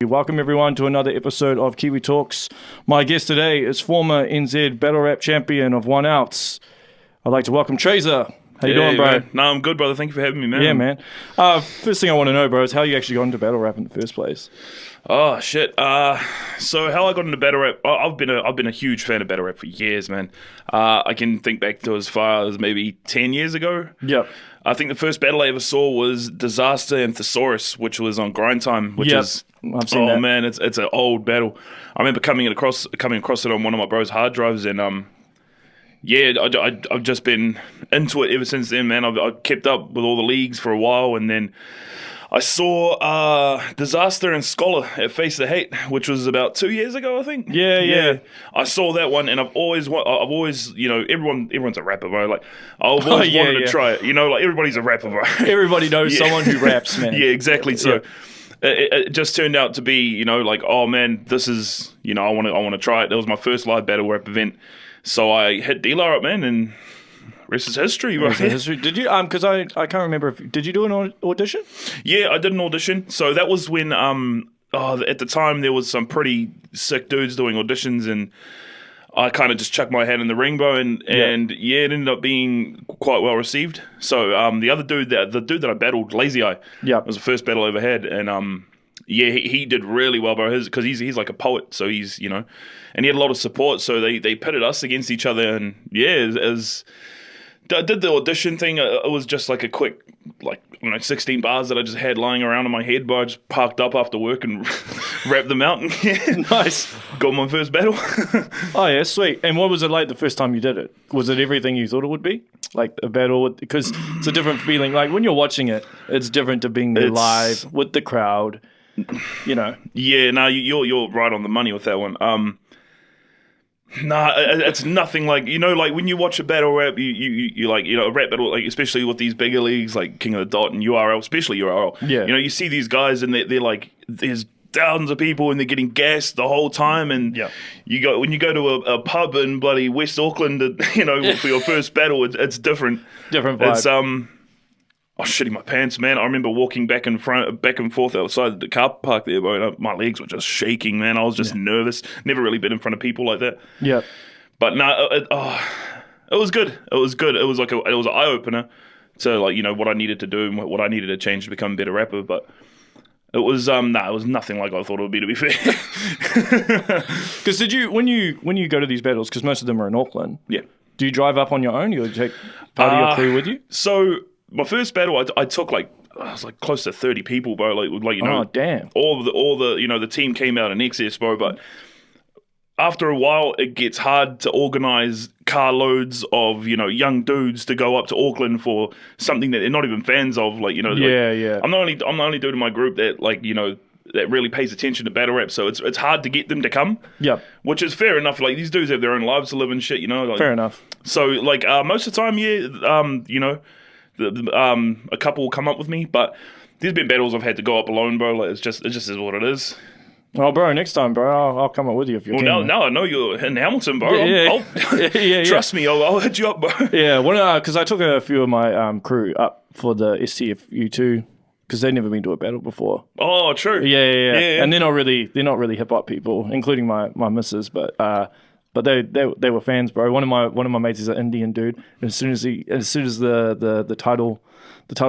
Welcome everyone to another episode of Kiwi Talks. My guest today is former NZ Battle Rap Champion of 1 Ounce. I'd like to welcome Traser. How you doing, bro? Man. No, I'm good, brother. Thank you for having me, man. Yeah, man. First thing I want to know, bro, is how you actually got into battle rap in the first place. Oh shit. So how I got into battle rap? I've been a huge fan of battle rap for years, man. I can think back to as far as maybe 10 years ago. Yep. I think the first battle I ever saw was Disaster and Thesaurus, which was on Grind Time, which is I've seen that. Man, it's an old battle. I remember coming across it on one of my bro's hard drives, and I've just been into it ever since then, man. I've kept up with all the leagues for a while, and then I saw Disaster and Scholar at Face the Hate, which was about 2 years ago, I think. Yeah. I saw that one, and I've always, you know, everyone's a rapper, bro. Like, I've always wanted to try it. You know, like, everybody's a rapper, bro. Everybody knows someone who raps, man. Yeah, exactly. So it just turned out to be, you know, like, oh man, this is, you know, I want to try it. That was my first live battle rap event, so I hit Dlar up, man, and rest is history, bro. Did you? Because I can't remember. Did you do an audition? Yeah, I did an audition. So that was when at the time there was some pretty sick dudes doing auditions, and I kind of just chucked my hat in the ring, bro, and it ended up being quite well received. So the dude that I battled, Lazy Eye, was the first battle I ever had, and he did really well, bro. Because he's like a poet, so he's, you know, and he had a lot of support. So they pitted us against each other, and as I did the audition thing. It was just like a quick, 16 bars that I just had lying around in my head, but I just parked up after work and rapped them out. And Nice. Got my first battle. Oh, yeah, sweet. And what was it like the first time you did it? Was it everything you thought it would be? Like a battle? Because it's a different feeling. Like when you're watching it, it's different to being there live with the crowd, you know. Yeah, no, you're right on the money with that one. Nah, it's nothing like, you know, like when you watch a battle rap, you like, you know, a rap battle, like especially with these bigger leagues like King of the Dot and URL, especially URL. Yeah. You know, you see these guys and they're like, there's thousands of people and they're getting gassed the whole time, and when you go to a pub in bloody West Auckland, you know, for your first battle, it's different. Different vibe. It's I was shitting my pants, man. I remember walking back and forth outside the car park there, bro. My legs were just shaking, man. I was just nervous. Never really been in front of people like that. Yeah. But no, it was good. It was good. It was like it was an eye opener to, like, you know, what I needed to do and what I needed to change to become a better rapper. But it was it was nothing like I thought it would be, to be fair. Because when you go to these battles, because most of them are in Auckland. Yeah. Do you drive up on your own? You take part of your crew with you? So my first battle, I took I was like close to 30 people, bro. Like you know, oh damn, all the you know, the team came out in excess, bro. But after a while, it gets hard to organize carloads of, you know, young dudes to go up to Auckland for something that they're not even fans of. Like, you know, I'm the only dude in my group that, like, you know, that really pays attention to battle rap. So it's hard to get them to come. Yep. Which is fair enough. Like, these dudes have their own lives to live and shit, you know. Like, fair enough. So like most of the time, you know, a couple will come up with me, but there's been battles I've had to go up alone, bro. Like, it just is what it is. Oh, bro, next time, bro, I'll come up with you if you're keen. Now I know you're in Hamilton, bro. Yeah. Trust me, I'll hit you up, bro. Yeah, because I took a few of my crew up for the STFU2 because they'd never been to a battle before. Oh, true. Yeah. And they're not really hip hop people, including my missus, but they were fans, bro. One of my mates is an Indian dude. And as soon as the title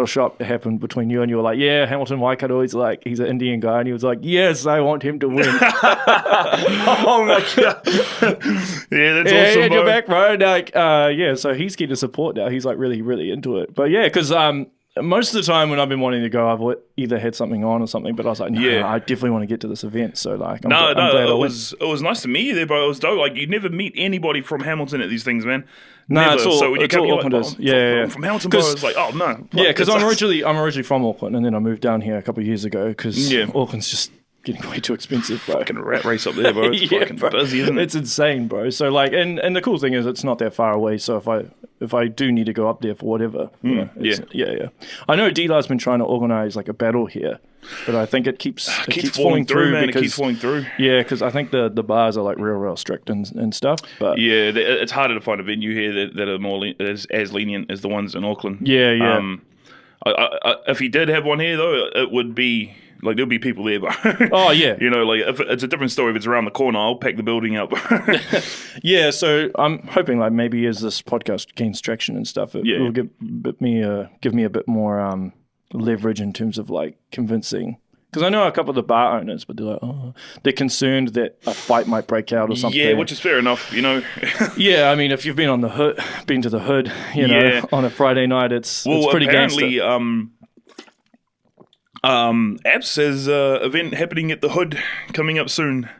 shot happened between you, and you were like, yeah, Hamilton Waikato, he's an Indian guy, and he was like, yes, I want him to win. Oh my god. Yeah, that's awesome, yeah, bro. you're back, bro. Like, so he's getting support now. He's like really, really into it. But yeah, because most of the time when I've been wanting to go, I've either had something on or something, but I was like, no, I definitely want to get to this event. So like, I'm glad it was nice to meet you there, bro. It was dope. Like, you never meet anybody from Hamilton at these things, man. No, it's all, so when you come, all Aucklanders. Like, from Hamilton, bro, it's like, oh no. Yeah, because I'm originally from Auckland, and then I moved down here a couple of years ago because Auckland's just getting way too expensive, bro. Fucking rat race up there, bro. It's fucking busy, isn't it? It's insane, bro. So like, and the cool thing is it's not that far away. So if I do need to go up there for whatever, yeah. I know Dlar's been trying to organize like a battle here, but I think it keeps falling through, man. It keeps falling through. Yeah, because I think the bars are like real strict and stuff. But yeah, it's harder to find a venue here that are more as lenient as the ones in Auckland. Yeah. If he did have one here, though, it would be Like, there'll be people there, bro. Oh, yeah. You know, like, if it's a different story if it's around the corner. I'll pack the building up. Yeah, so I'm hoping, like, maybe as this podcast gains traction and stuff, it will give me a bit more leverage in terms of, like, convincing. Because I know a couple of the bar owners, but they're like, they're concerned that a fight might break out or something. Yeah, which is fair enough, you know. Yeah, I mean, if you've been to the hood, you know, on a Friday night, it's pretty apparently, gangster. Abs has event happening at the hood coming up soon.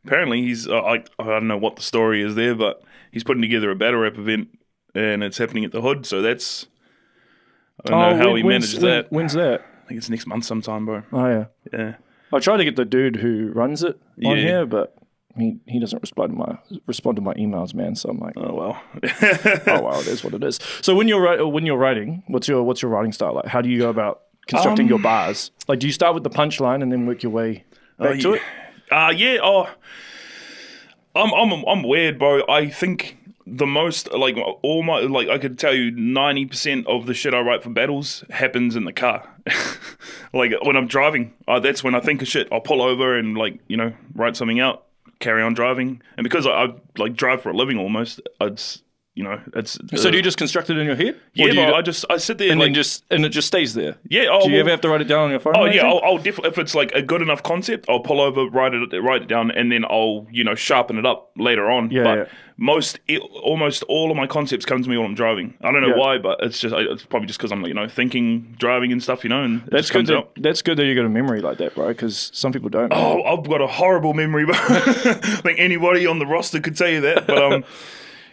Apparently, he's I don't know what the story is there, but he's putting together a battle rap event, and it's happening at the hood. So that's I don't know how he manages that. When's that? I think it's next month sometime, bro. Oh yeah, yeah. I tried to get the dude who runs it on here, but he doesn't respond to my emails, man. So I'm like, oh well, oh well, it is what it is. So when you're writing, what's your writing style like? How do you go about constructing your bars? Like, do you start with the punchline and then work your way back to it? Yeah. Oh, I'm weird, bro. I think the most, like, all my, like, I could tell you 90% of the shit I write for battles happens in the car. Like, when I'm driving, that's when I think of shit. I'll pull over and, like, you know, write something out, carry on driving. And because I like drive for a living almost, it's, you know, it's. So do you just construct it in your head? Yeah, but I sit there and like, then it just stays there. Yeah. Do you ever have to write it down on your phone? Oh yeah, I'll definitely, if it's like a good enough concept, I'll pull over, write it down, and then I'll, you know, sharpen it up later on. Yeah. But almost all of my concepts come to me while I'm driving. I don't know why, but it's probably just because I'm, you know, thinking, driving and stuff, you know. And that's good. That's good that you got a memory like that, bro. Because some people don't. Oh, I've got a horrible memory, bro. I think anybody on the roster could tell you that, but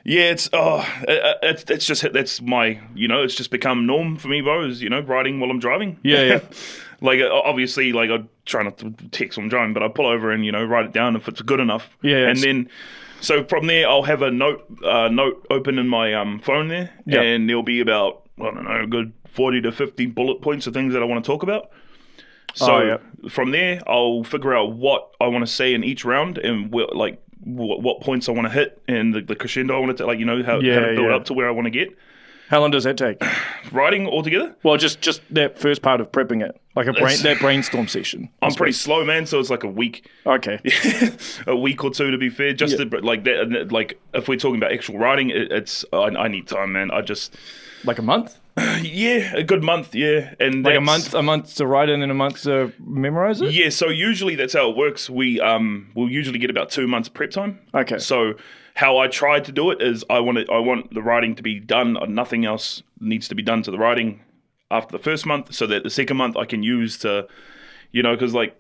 yeah, it's just, that's my, you know, it's just become norm for me, bro, is, you know, writing while I'm driving. Yeah. Like, obviously, like, I try not to text while I'm driving, but I pull over and, you know, write it down if it's good enough. Yeah. And then, so from there, I'll have a note open in my phone there, and there'll be about, I don't know, a good 40 to 50 bullet points of things that I want to talk about. So from there, I'll figure out what I want to say in each round and, like, what points I want to hit and the crescendo I want to, like, you know, how to build up to where I want to get. How long does that take? Writing altogether? Well, just that first part of prepping it, like that brainstorm session. I'm pretty slow, man, so it's like a week. Okay. A week or two, to be fair. Just to, like that, like if we're talking about actual writing, it's I need time, man. Like a month? Yeah, a good month, yeah. And like a month to write it and then a month to memorize it? Yeah, so usually that's how it works. We'll usually get about 2 months prep time. Okay. So how I try to do it is I want the writing to be done. Nothing else needs to be done to the writing after the first month, so that the second month I can use to, you know, because like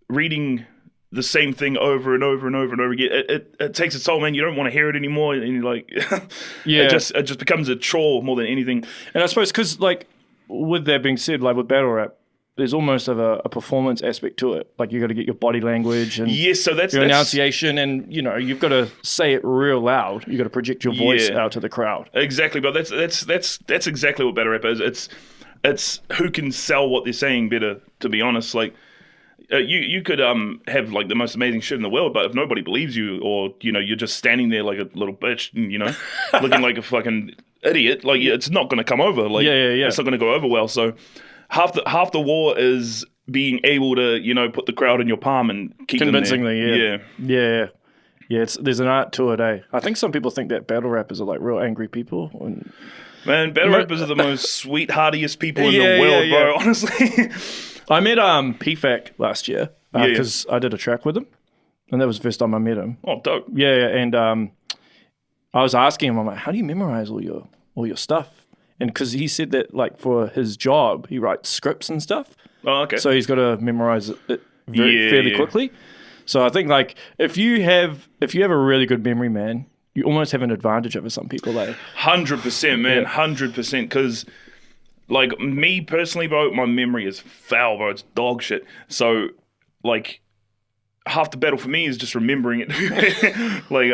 reading the same thing over and over and over and over again, it takes its toll, man. You don't want to hear it anymore, and you're like, it just becomes a chore more than anything. And I suppose because, like, with that being said, like with battle rap, there's almost of a performance aspect to it. Like, you got to get your body language and so that's your enunciation, and you know, you've got to say it real loud. You got to project your voice out to the crowd. Exactly, but that's exactly what battle rap is. It's who can sell what they're saying better. To be honest, like. You could have like the most amazing shit in the world, but if nobody believes you, or you know, you're just standing there like a little bitch, and, you know, looking like a fucking idiot, like it's not going to come over. Like, it's not going to go over well. So half the war is being able to, you know, put the crowd in your palm and keep convincingly. them there. Yeah. There's an art to it, eh? I think some people think that battle rappers are like real angry people. Man, battle rappers are the most sweetheartiest people in the world, bro. Honestly. I met PFAK last year because I did a track with him, and that was the first time I met him. Oh, dope. Yeah, and I was asking him, I'm like, how do you memorize all your stuff? And because he said that, like, for his job, he writes scripts and stuff. Oh, okay. So he's got to memorize it fairly quickly. So I think, like, if you have a really good memory, man, you almost have an advantage over some people. 100%, man, 100%, because. Like, me personally, bro, my memory is foul, bro. It's dog shit. So, like, half the battle for me is just remembering it. Like,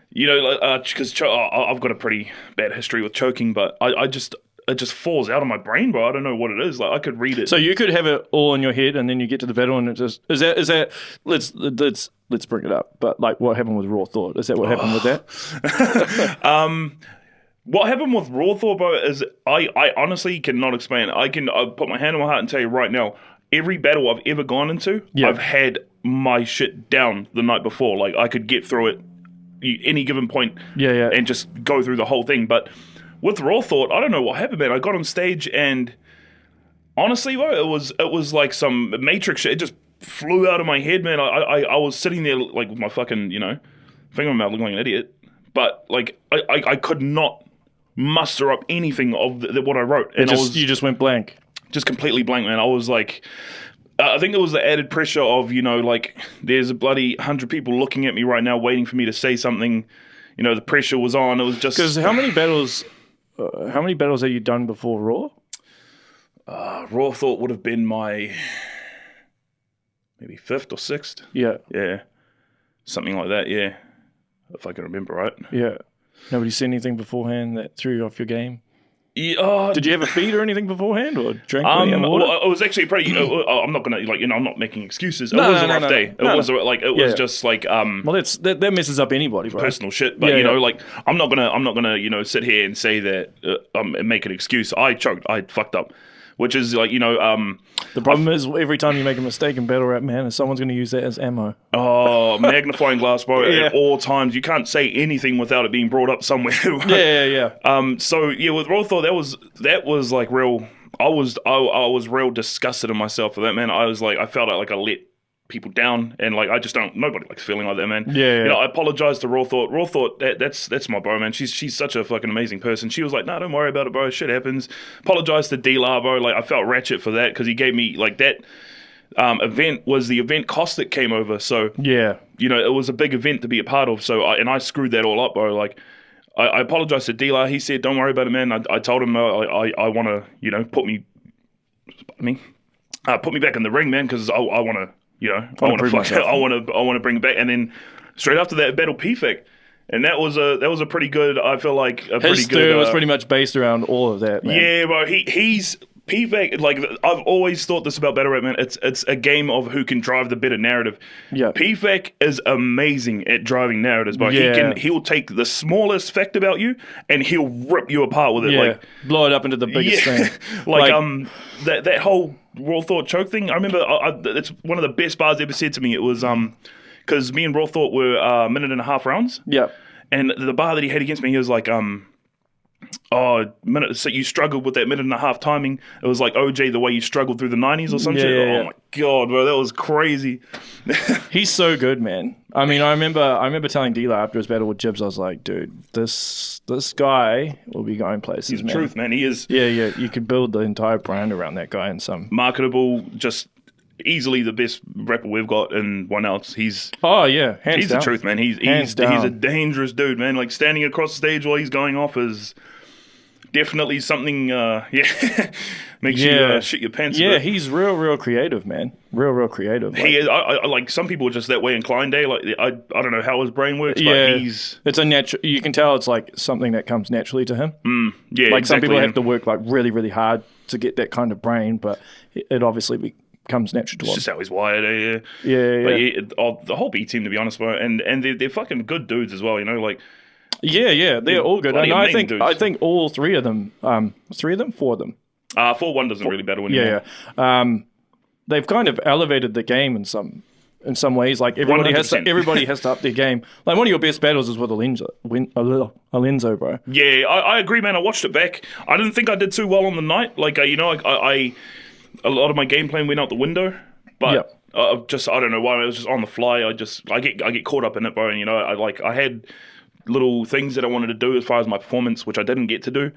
you know, because I've got a pretty bad history with choking, but it just falls out of my brain, bro. I don't know what it is. Like, I could read it. So you could have it all in your head, and then you get to the battle, and it just is that. Let's bring it up. But like, what happened with Raw Thawt? Is that what happened with that? What happened with Raw Thawt, bro, is I honestly cannot explain it. I'll put my hand on my heart and tell you right now, every battle I've ever gone into, I've had my shit down the night before. Like, I could get through it any given point and just go through the whole thing. But with Raw Thawt, I don't know what happened, man. I got on stage and honestly, bro, it was like some Matrix shit. It just flew out of my head, man. I was sitting there like with my fucking, finger in my mouth looking like an idiot. But like I could not muster up anything of what I wrote. And you just went blank. Just completely blank, man. I was like, I think it was the added pressure of, like there's a bloody 100 people looking at me right now waiting for me to say something. The pressure was on. It was just... Because how many battles have you done before Raw? Raw Thawt would have been my maybe 5th or 6th. Yeah. Yeah. Something like that, yeah. If I can remember right. Yeah. Nobody said anything beforehand that threw you off your game? Yeah, did you have a feed or anything beforehand, or drink water? It was actually pretty. I'm not gonna I'm not making excuses. It was a rough day. It was just like Well, that messes up anybody, bro. Personal shit, but like I'm not gonna sit here and say that make an excuse. I choked. I fucked up. Which is like, the problem is every time you make a mistake in Battle Rap, man, someone's going to use that as ammo. Oh, magnifying glass, bro, at all times. You can't say anything without it being brought up somewhere. Yeah. So yeah, with Raw Thawt, that was like real. I was real disgusted in myself for that, man. I was like, I felt like I let people down, and like I just don't. Nobody likes feeling like that, man. Yeah. I apologize to Raw Thawt. Raw Thawt, that's my bro, man. She's such a fucking amazing person. She was like, no, don't worry about it, bro. Shit happens. Apologize to Dlar, bro. Like I felt ratchet for that because he gave me like that. Event was the event cost that came over. So yeah, it was a big event to be a part of. So I screwed that all up, bro. Like I apologize to Dlar. He said, don't worry about it, man. I told him I want to put me back in the ring, man, because I want to. I want to bring it back, and then straight after that, battle PFAK, and that was a pretty good. I feel like his story was pretty much based around all of that, man. Yeah, bro. He's PFAK. Like I've always thought this about Battle Rap, man. It's a game of who can drive the better narrative. Yeah, PFAK is amazing at driving narratives, but he'll take the smallest fact about you and he'll rip you apart with it. Yeah, like blow it up into the biggest thing. That whole Raw Thawt choke thing. I remember it's one of the best bars ever said to me. It was because me and Raw Thawt were 1.5 minute rounds. Yeah, and the bar that he had against me, he was like minute. So you struggled with that 1.5 minute timing. It was like OJ the way you struggled through the 90s or some shit. Yeah. Oh my god, bro, that was crazy. He's so good, man. I mean, I remember telling Dlar after his battle with Jibs, I was like, dude, this guy will be going places. He's the truth, man. He is. Yeah. You could build the entire brand around that guy and some marketable. Just easily the best rapper we've got, and one else. He's hands down. The truth, man. He's a dangerous dude, man. Like standing across the stage while he's going off is definitely something. Makes you shit your pants. Yeah, he's real creative, man. Real creative. He is. I like some people are just that way inclined. Like I don't know how his brain works, but it's a natural. You can tell it's like something that comes naturally to him. Yeah, like some people have to work like really hard to get that kind of brain, but it obviously comes natural to him. It's just how he's wired. Yeah. The whole B team, to be honest, bro, and they're fucking good dudes as well. Like. Yeah, they're all good. And I think all three of them, four of them. 4-1 doesn't really battle anymore. Yeah. They've kind of elevated the game in some ways. Like everybody 100%. has to up their game. Like one of your best battles is with Allenzo, bro. Yeah, I agree, man. I watched it back. I didn't think I did too well on the night. Like I a lot of my game plan went out the window, but I don't know why. It was just on the fly. I get caught up in it, bro. And I had little things that I wanted to do as far as my performance, which I didn't get to do.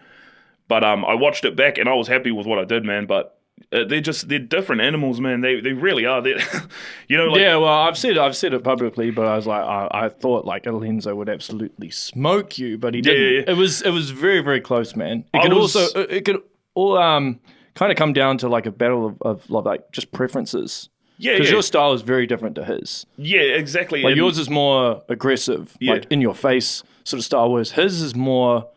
But I watched it back and I was happy with what I did, man. But they're different animals, man. They really are. Well, I've said it publicly, but I was like, I thought like Allenzo would absolutely smoke you, but he didn't. Yeah. It was very, very close, man. It could all kind of come down to like a battle of like just preferences. Yeah, because your style is very different to his. Yeah, exactly. Like yours is more aggressive, like in your face sort of style, whereas his is more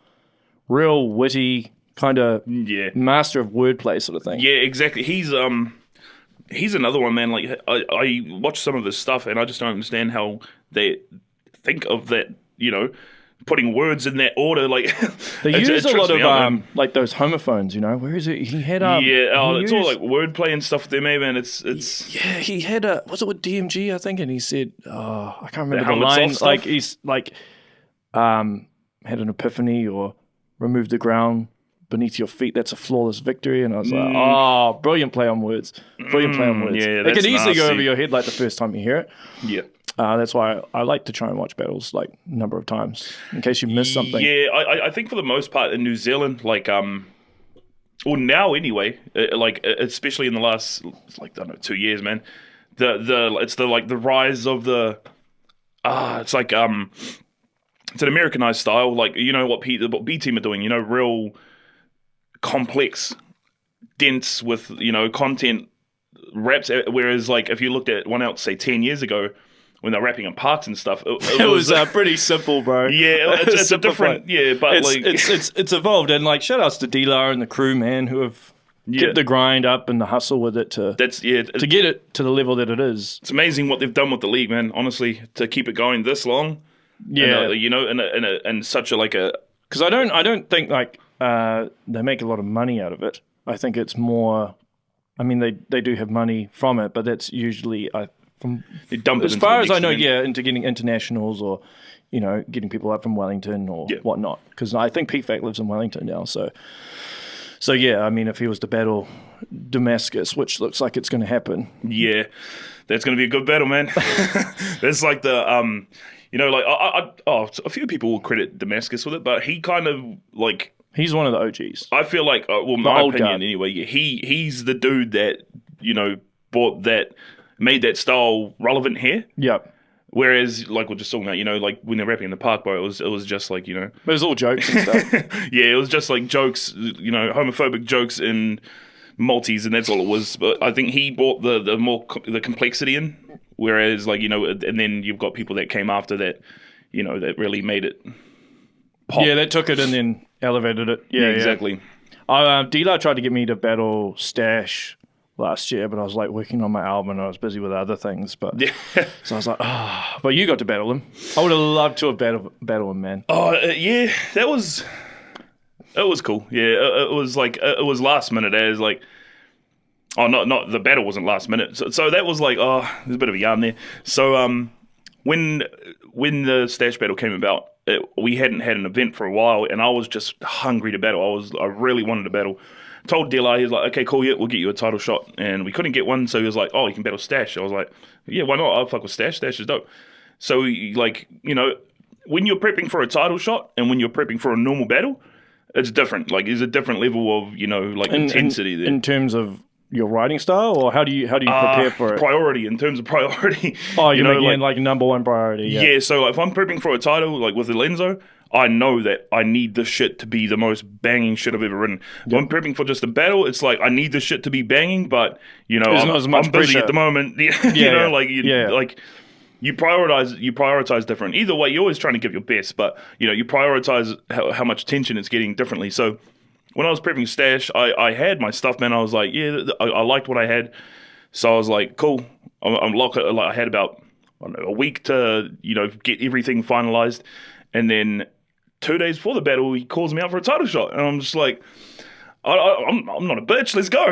real witty, kind of master of wordplay sort of thing. Yeah, exactly. He's another one, man. Like I watch some of his stuff and I just don't understand how they think of that. putting words in that order. Like They it use a trips lot me of out, man. like those homophones, you know. Where is it? He had It's all like wordplay and stuff there, man. It's yeah. He had was it with DMG? I think, and he said, oh, I can't remember the helmets line. off stuff? Like he's like had an epiphany or removed the ground beneath your feet. That's a flawless victory. And I was like, oh, brilliant play on words. Brilliant play on words. Yeah, it that's can easily go nasty. over your head like the first time you hear it. Yeah. That's why I like to try and watch battles like a number of times in case you miss something. Yeah, I think for the most part in New Zealand, like well now anyway, like especially in the last like I don't know 2 years, man. It's the rise of the it's like it's an Americanized style, like you know what B Team are doing, you know, real complex, dense with you know content raps. Whereas like if you looked at one out say 10 years ago. When they're rapping in parks and stuff, it was pretty simple, bro. Yeah, it's a different, but it's evolved, and like shout outs to Dlar and the crew, man, who have kept the grind up and the hustle with it to get it to the level that it is. It's amazing what they've done with the league, man. Honestly, to keep it going this long, yeah, and, you know, and such a like a because I don't think like they make a lot of money out of it. I think it's more. I mean, they do have money from it, but that's usually as far as I know, into getting internationals or, you know, getting people up from Wellington or whatnot. Because I think PFAK lives in Wellington now. So yeah, I mean, if he was to battle Damasgus, which looks like it's going to happen. Yeah, that's going to be a good battle, man. That's like the, you know, like, a few people will credit Damasgus with it, but he kind of, like... He's one of the OGs. I feel like, well, my opinion anyway, he's the dude that, you know, made that style relevant here. Yep. Whereas, like we're just talking about, you know, like when they're rapping in the park, bro, it was just like, you know, it was all jokes and stuff. Yeah, it was just like jokes, you know, homophobic jokes and multis, and that's all it was. But I think he brought the complexity in. Whereas, like, you know, and then you've got people that came after that, you know, that really made it pop. Yeah, that took it and then elevated it. Yeah, exactly. Dlar tried to get me to battle Stash last year, but I was like working on my album and I was busy with other things. But so I was like, but you got to battle him. I would have loved to have battle him, man. Oh yeah, it was cool. Yeah, it was like it was last minute. As like, not the battle wasn't last minute. So that was like, there's a bit of a yarn there. So when the Stash battle came about, we hadn't had an event for a while, and I was just hungry to battle. I really wanted to battle. Told Dlar, he was like, okay, cool, yeah, we'll get you a title shot. And we couldn't get one, so he was like, oh, you can battle Stash. I was like, yeah, why not? I'll fuck with Stash. Stash is dope. So, like, you know, when you're prepping for a title shot and when you're prepping for a normal battle, it's different. Like, there's a different level of, you know, like intensity there. In terms of your writing style, or how do you prepare for it? Priority, in terms of priority. Oh, you know, like number one priority. Yeah, so if I'm prepping for a title, like with Allenzo, I know that I need this shit to be the most banging shit I've ever written. If I'm prepping for just a battle, it's like I need this shit to be banging, but you know, not as much I'm busy pressure at the moment. like you prioritize different. Either way, you're always trying to give your best, but you know, you prioritize how much attention it's getting differently. So when I was prepping Stash, I had my stuff, man. I was like, yeah, I liked what I had, so I was like, cool. I'm locked. Like I had about a week to get everything finalized, and then 2 days before the battle, he calls me out for a title shot, and I'm just like, I'm not a bitch. Let's go.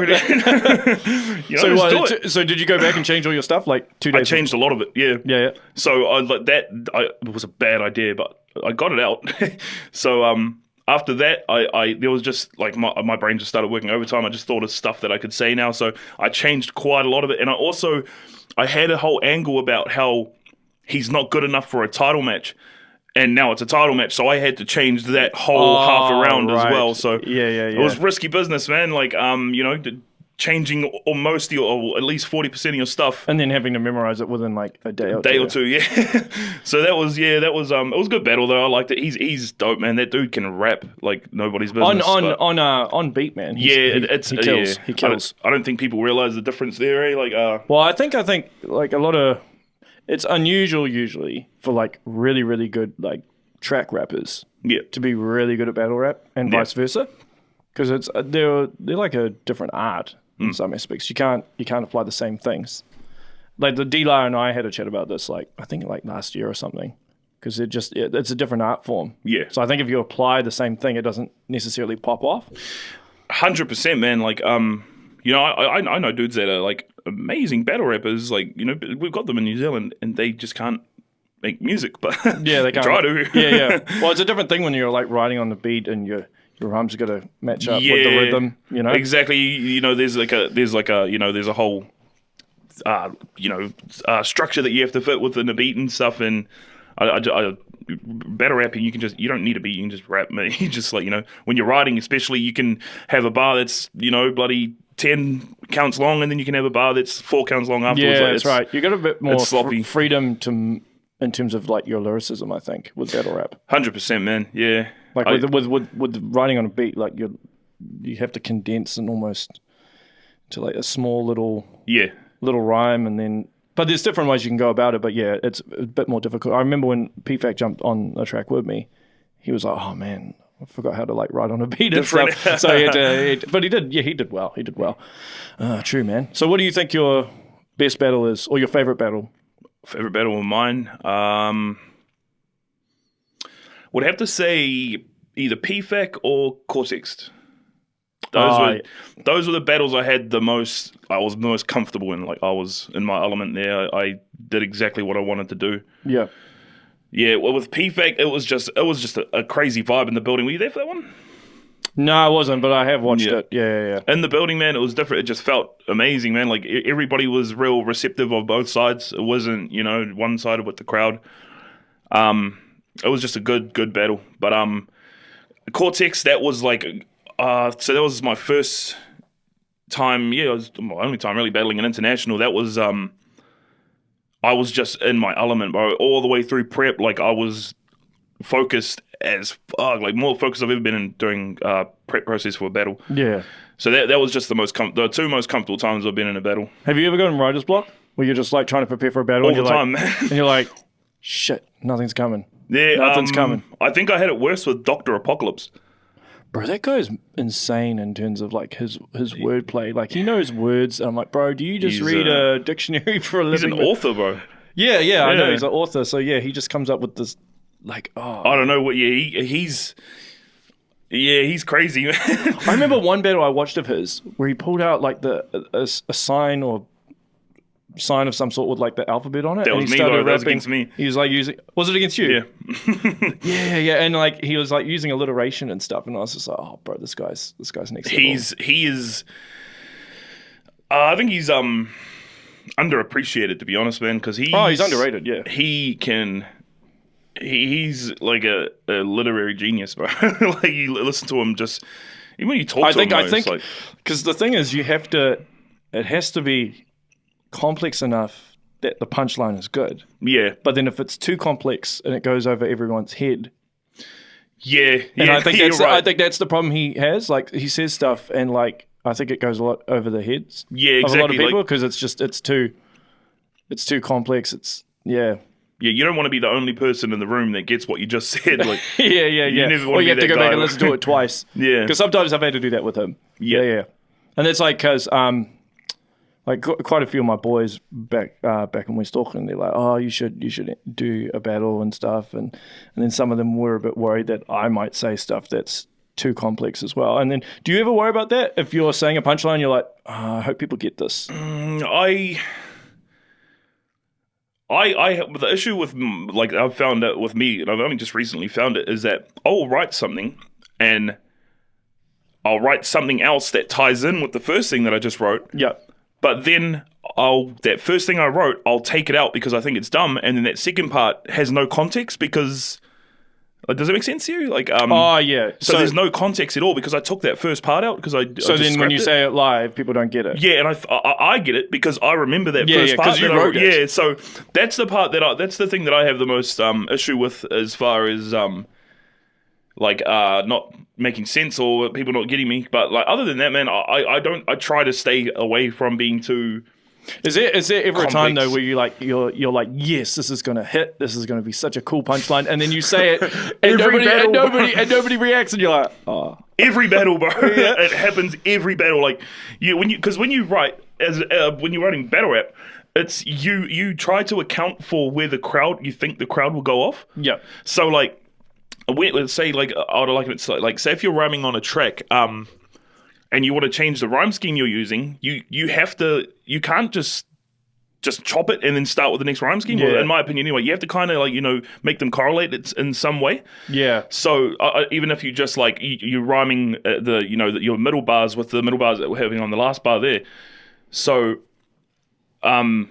So did you go back and change all your stuff like 2 days? I changed a lot of it. Yeah. So it was a bad idea, but I got it out. So after that, there was just like my brain just started working overtime. I just thought of stuff that I could say now. So I changed quite a lot of it, and I had a whole angle about how he's not good enough for a title match. And now it's a title match, so I had to change that whole half around as well. So it was risky business, man. Like, changing almost or at least 40% of your stuff, and then having to memorize it within like a day or two. Yeah. So that was it was a good battle though. I liked it. He's dope, man. That dude can rap like nobody's business. On beat, man. He kills. I don't think people realize the difference there. Like, well, I think like a lot of. It's unusual usually for like really, really good like track rappers to be really good at battle rap and vice versa, because they're like a different art in some aspects. You can't apply the same things. Like the Dlar and I had a chat about this, like I think like last year or something, because it's a different art form. Yeah. So I think if you apply the same thing, it doesn't necessarily pop off. 100%, man. Like, you know, I know dudes that are like amazing battle rappers. Like, you know, we've got them in New Zealand, and they just can't make music. But yeah, they can't try to. yeah. Well, it's a different thing when you're like riding on the beat and your rhymes got to match up with the rhythm. You know, exactly. You know, there's a whole structure that you have to fit within the beat and stuff. And I battle rapping, you don't need a beat, you can just rap. You just like, you know, when you're writing, especially, you can have a bar that's, you know, bloody 10 counts long, and then you can have a bar that's 4 counts long afterwards. Yeah, like, that's right. You got a bit more sloppy. freedom in terms of like your lyricism, I think, with battle rap. 100%, man. Yeah. Like with writing on a beat, like you have to condense and almost to like a small little rhyme, and then. But there's different ways you can go about it. But yeah, it's a bit more difficult. I remember when PFAK jumped on a track with me, he was like, "Oh man, I forgot how to like write on a beat and stuff." So he had to, but he did. Yeah, he did well. He did well. True, man. So what do you think your best battle is, or your favorite battle? Favorite battle of mine? Would have to say either PFAK or Cortex. Those were the battles I had I was the most comfortable in. Like, I was in my element there. I did exactly what I wanted to do. Yeah. Yeah, well, with PFAK, it was just a crazy vibe in the building. Were you there for that one? No, I wasn't, but I have watched it. Yeah. In the building, man, it was different. It just felt amazing, man. Like, everybody was real receptive of both sides. It wasn't, you know, one-sided with the crowd. It was just a good battle. But Cortex, that was like... so that was my first time, it was my only time really battling an international. That was, I was just in my element, bro, all the way through prep. Like, I was focused as fuck, like more focused I've ever been in during prep process for a battle. Yeah. So that was just the two most comfortable times I've been in a battle. Have you ever gotten writer's block? Where you're just like trying to prepare for a battle all the time, man. And you're like, shit, nothing's coming. Yeah, nothing's coming. I think I had it worse with Dr. Apocalypse. Bro, that guy's insane in terms of like his wordplay. Like, he knows words. And I'm like, bro, do you just read a dictionary for a living? He's an author, bro. Yeah, I know he's an author. So yeah, he just comes up with this like, I don't know what. Yeah, he's crazy. I remember one battle I watched of his where he pulled out like a sign or sign of some sort with like the alphabet on it. That was me, though. That was against me. He was like was it against you? Yeah. yeah. And like he was like using alliteration and stuff, and I was just like, oh, bro, this guy's next level. He is. I think he's underappreciated, to be honest, man. Because he's underrated. Yeah, he's like a literary genius, bro. Like, you listen to him, just even when you talk to him. I think because the thing is, it has to be complex enough that the punchline is good. Yeah. But then if it's too complex and it goes over everyone's head. Yeah. And I think that's the problem he has. Like, he says stuff and like I think it goes a lot over the heads of a lot of people because it's too complex. Yeah, you don't want to be the only person in the room that gets what you just said. Like, yeah. You never want you have to go back and listen to it twice. Yeah. Because sometimes I've had to do that with him. Yeah. And it's like, because like quite a few of my boys back in West Auckland, they're like, oh, you should do a battle and stuff, and then some of them were a bit worried that I might say stuff that's too complex as well. And then, do you ever worry about that? If you're saying a punchline, you're like, I hope people get this. The issue with, like, I've found out with me, and I've only just recently found it, is that I'll write something and I'll write something else that ties in with the first thing that I just wrote. Yeah. But then that first thing I wrote, I'll take it out because I think it's dumb, and then that second part has no context because... does that make sense to you? Like, yeah. So there's no context at all because I took that first part out because I So just then when you say it live, people don't get it. Yeah, and I get it because I remember that first part. Because you wrote it. Yeah, so that's the part that's the thing that I have the most issue with as far as not making sense or people not getting me. But like, other than that, man, I try to stay away from being too. Is there ever complex. a time though where you're like, yes, this is gonna hit, this is gonna be such a cool punchline, and then you say it and nobody reacts, and you're like, oh. Every battle, bro. It happens every battle. Like, when you're writing battle rap, it's you try to account for where you think the crowd will go off. Yeah. So like, let's say like I would like it's like say if you're rhyming on a track, and you want to change the rhyme scheme you're using, you can't just chop it and then start with the next rhyme scheme. Yeah. Well, in my opinion, anyway, you have to kind of like make them correlate it in some way. Yeah. So even if you just like you're rhyming your middle bars with the middle bars that we're having on the last bar there. So, we went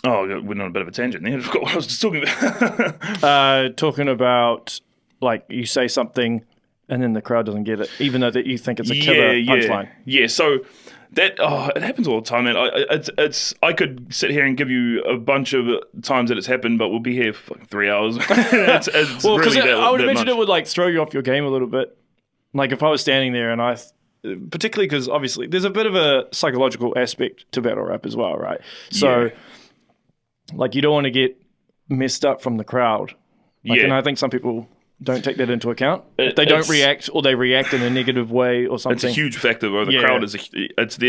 on a bit of a tangent there. I forgot what I was just talking about. Talking about like you say something and then the crowd doesn't get it, even though that you think it's a killer punchline. Yeah. So. It happens all the time, man. I could sit here and give you a bunch of times that it's happened, but we'll be here for like 3 hours. it's well, because really I would imagine much. it would like throw you off your game a little bit. Like if I was standing there and particularly because obviously there's a bit of a psychological aspect to battle rap as well, right? So, like you don't want to get messed up from the crowd. Like, and I think some people don't take that into account. They don't react, or they react in a negative way, or something. It's a huge factor, bro. The crowd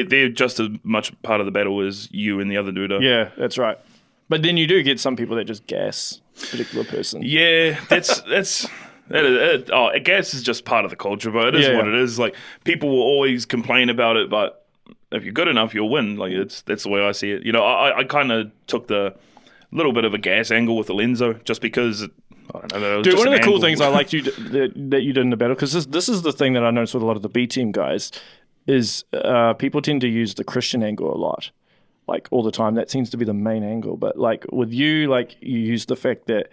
they're just as much part of the battle as you and the other dude are. Yeah, that's right. But then you do get some people that just gas a particular person. Yeah, gas is just part of the culture, bro. It is what it is. Like people will always complain about it, but if you're good enough, you'll win. Like that's the way I see it. I kind of took the little bit of a gas angle with Allenzo just because. I don't know, dude, one of the cool things I liked that you did in the battle, because this is the thing that I noticed with a lot of the B team guys, is people tend to use the Christian angle a lot, like all the time. That seems to be the main angle. But like with you, like you use the fact that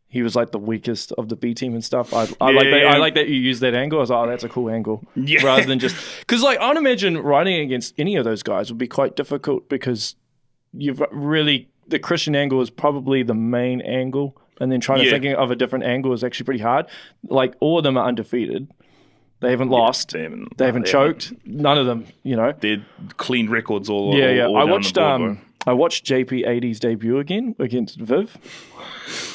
he was like the weakest of the B team and stuff. I like that you use that angle. I was like, oh, that's a cool angle. Yeah. Rather than just because like I'd imagine riding against any of those guys would be quite difficult because the Christian angle is probably the main angle. And then trying to think of a different angle is actually pretty hard. Like all of them are undefeated. They haven't lost. They haven't choked. None of them, They're clean records all. Yeah. All I down watched the board, I watched JP80's debut again against Viv.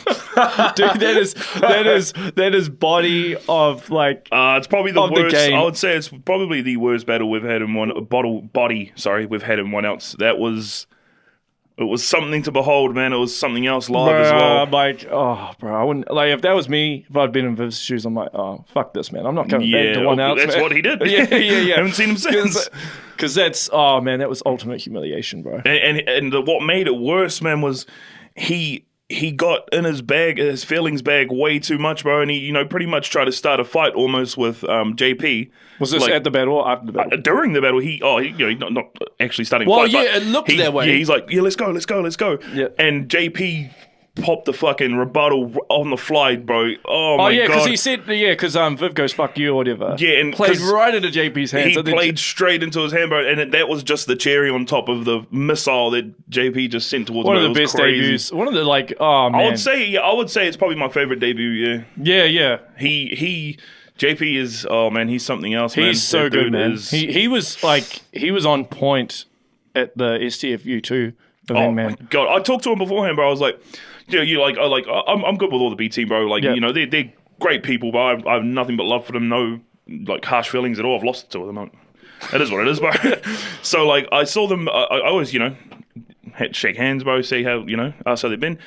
Dude, that is body of like. It's probably the worst. The game. I would say it's probably the worst battle we've had in one body. Sorry, we've had in one else. It was something to behold, man. It was something else live as well. Like, I wouldn't like if that was me. If I'd been in Viv's shoes, I'm like, oh, fuck this, man. I'm not coming back to one else. That's man. what he did. Yeah. Haven't seen him since. Because that's that was ultimate humiliation, bro. And what made it worse, man, was he got in his feelings bag way too much, bro. And he, pretty much tried to start a fight almost with JP. Was this at the battle or after the battle? During the battle, he not actually starting a fight. Well, yeah, it looked that way. Yeah, he's like, let's go. Yeah. And JP popped the fucking rebuttal on the fly, bro. Oh my god. because he said, because Viv goes, fuck you or whatever. Yeah, and played right into JP's hands. He played straight into his hand, bro, and that was just the cherry on top of the missile that JP just sent towards him. One of the best debuts. One of the man. I would say it's probably my favorite debut. Yeah. JP is he's something else. He's man. so good, man. He was on point at the STFU too. Man. My god, I talked to him beforehand, bro. I was like, I'm good with all the B team, bro. Like, they're great people, but I have nothing but love for them. No, like harsh feelings at all. I've lost it to them. It is what it is, bro. So like, I saw them. I always, had to shake hands, bro. See how ask how they've been.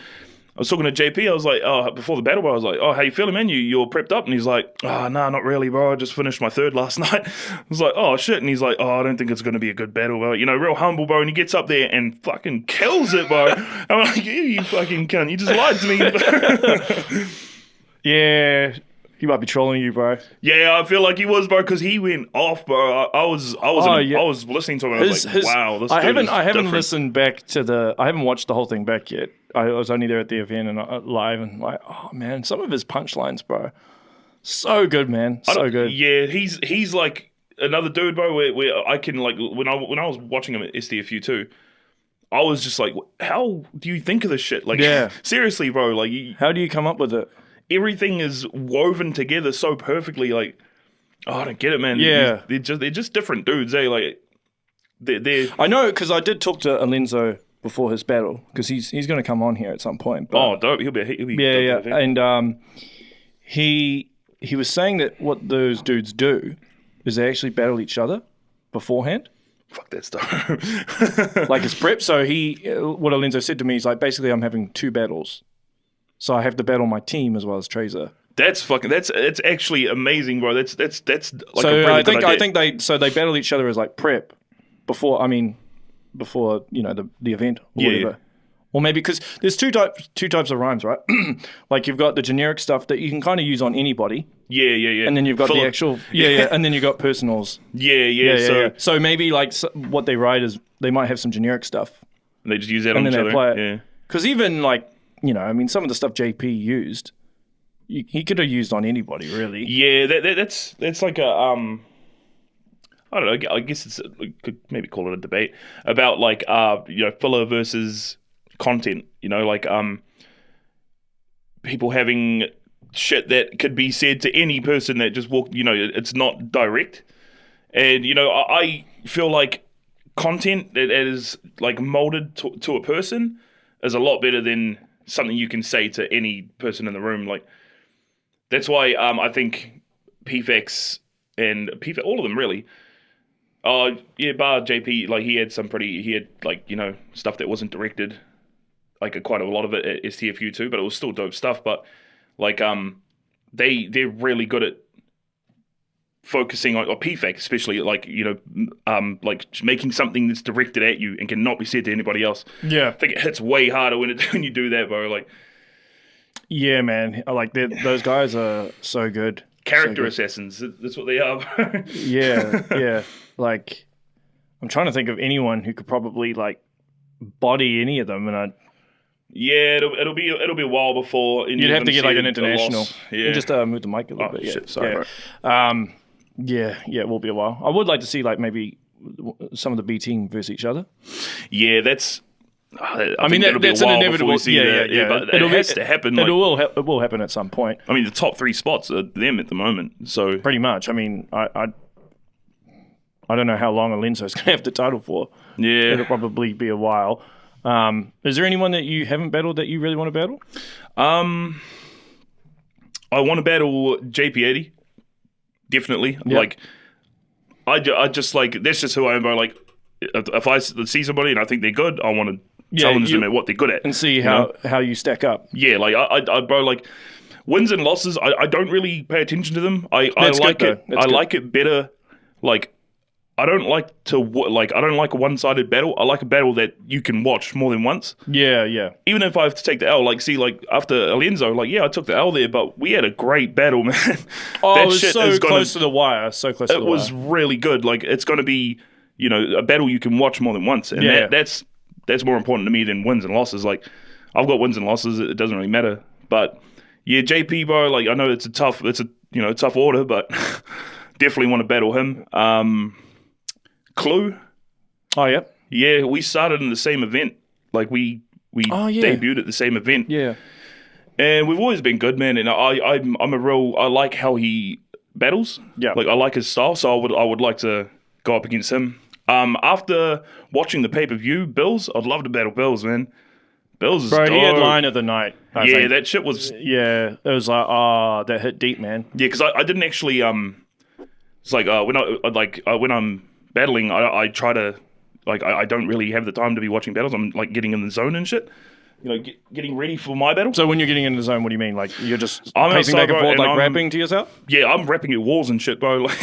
I was talking to JP. I was like, before the battle, bro, I was like, how you feeling, man? You're prepped up? And he's like, nah, not really, bro. I just finished my third last night. I was like, oh, shit. And he's like, I don't think it's going to be a good battle, bro. Real humble, bro. And he gets up there and fucking kills it, bro. I'm like, you fucking cunt. You just lied to me. Yeah. He might be trolling you, bro. Yeah, I feel like he was, bro, because he went off, bro. I was listening to him and I was like, wow, this dude I haven't different. Listened back to I haven't watched the whole thing back yet. I was only there at the event and live and like, oh man, some of his punchlines, bro, so good, man, so good. Yeah, he's like another dude, bro. Where I can like when I was watching him at SDFU too, I was just like, how do you think of this shit? Like, seriously, bro. Like, how do you come up with it? Everything is woven together so perfectly. Like, I don't get it, man. Yeah, they're just different dudes. Like, they're I know because I did talk to Allenzo before his battle because he's going to come on here at some point. But, dope. He'll be yeah. Dope, and he was saying that what those dudes do is they actually battle each other beforehand. Fuck that stuff. Like his prep. So what Allenzo said to me is like, basically I'm having 2 battles. So I have to battle my team as well as Traser. It's actually amazing, bro. That's like so a really good idea. I think they battle each other as like prep before the event or whatever. Or maybe because there's two types of rhymes, right? Like you've got the generic stuff that you can kind of use on anybody. Yeah. And then you've got the actual and then you've got personals. Yeah. So maybe like what they write is they might have some generic stuff. And they just use that on each other. Play it. Yeah. Because even like, some of the stuff JP used, he could have used on anybody, really. Yeah, that's like a I don't know. I guess we could maybe call it a debate about like filler versus content. Like people having shit that could be said to any person that just walked. It's not direct, and I feel like content that is like molded to a person is a lot better than something you can say to any person in the room. Like that's why I think PFAKs and PFAK, all of them really. Bar JP, like he had stuff that wasn't directed, like quite a lot of it at STFU too, but it was still dope stuff. But like they're really good at focusing on, or PFAK especially, like like making something that's directed at you and cannot be said to anybody else. Yeah, I think it hits way harder when you do that, bro. Like, yeah, man, like those guys are so good. Character assassins, that's what they are. Yeah. Like, I'm trying to think of anyone who could probably like body any of them, and it'll be a while before you'd have to get like an international. Yeah, just move the mic a little bit. Shit, sorry, bro. It will be a while. I would like to see like maybe some of the B team versus each other. Yeah, that's. I mean, that's an inevitable. Yeah. But it has to happen. It will happen at some point. I mean, the top 3 spots are them at the moment. So pretty much. I mean, I don't know how long Allenzo's going to have the title for. Yeah, it'll probably be a while. Is there anyone that you haven't battled that you really want to battle? I want to battle JP80. Definitely. Yep. Like, I just like, that's just who I am, bro. Like, if I see somebody and I think they're good, I want to challenge them at what they're good at and see how you stack up. Yeah, like I bro, like wins and losses, I don't really pay attention to them. I like it. I like it better. Like I don't like a one-sided battle. I like a battle that you can watch more than once. Yeah. Even if I have to take the L, like see, like after Allenzo, like I took the L there, but we had a great battle, man. It was so close to the wire. So close to the wire. It was really good. Like it's going to be, a battle you can watch more than once, and that's more important to me than wins and losses. Like I've got wins and losses; it doesn't really matter. But yeah, JP, bro, like I know it's a tough order, but definitely want to battle him. Clue. Oh yeah. Yeah, we started in the same event. Like we debuted at the same event. Yeah. And we've always been good, man. And I like how he battles. Yeah. Like I like his style, so I would like to go up against him. After watching the pay-per-view, Billz, I'd love to battle Billz, man. Billz is dope. He had line of the night. I think. That shit was. Yeah, it was like, that hit deep, man. Yeah, because I didn't actually. It's like when I'm battling, I try to I don't really have the time to be watching battles. I'm like getting in the zone and shit. Getting ready for my battle. So when you're getting in the zone, what do you mean? Like you're just pacing back and forth, like rapping to yourself? Yeah, I'm rapping at walls and shit, bro. Like,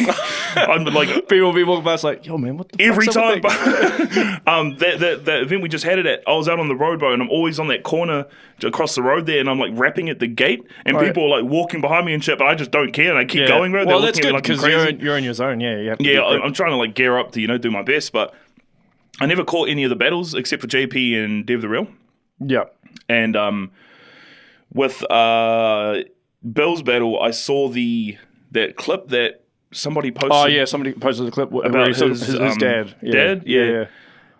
I'm like people will be walking past, like, yo, man, what the every fuck's time. That event we just had it at, I was out on the road, bro, and I'm always on that corner across the road there, and I'm like rapping at the gate, and people are like walking behind me and shit, but I just don't care, and I keep going, bro. Well, that's good because you're in your zone. Yeah, I'm trying to like gear up to do my best, but I never caught any of the battles except for JP and Dev the Real. Yeah. And with Bill's battle, I saw that clip that somebody posted. Oh yeah, somebody posted the clip about his dad. Dad, yeah.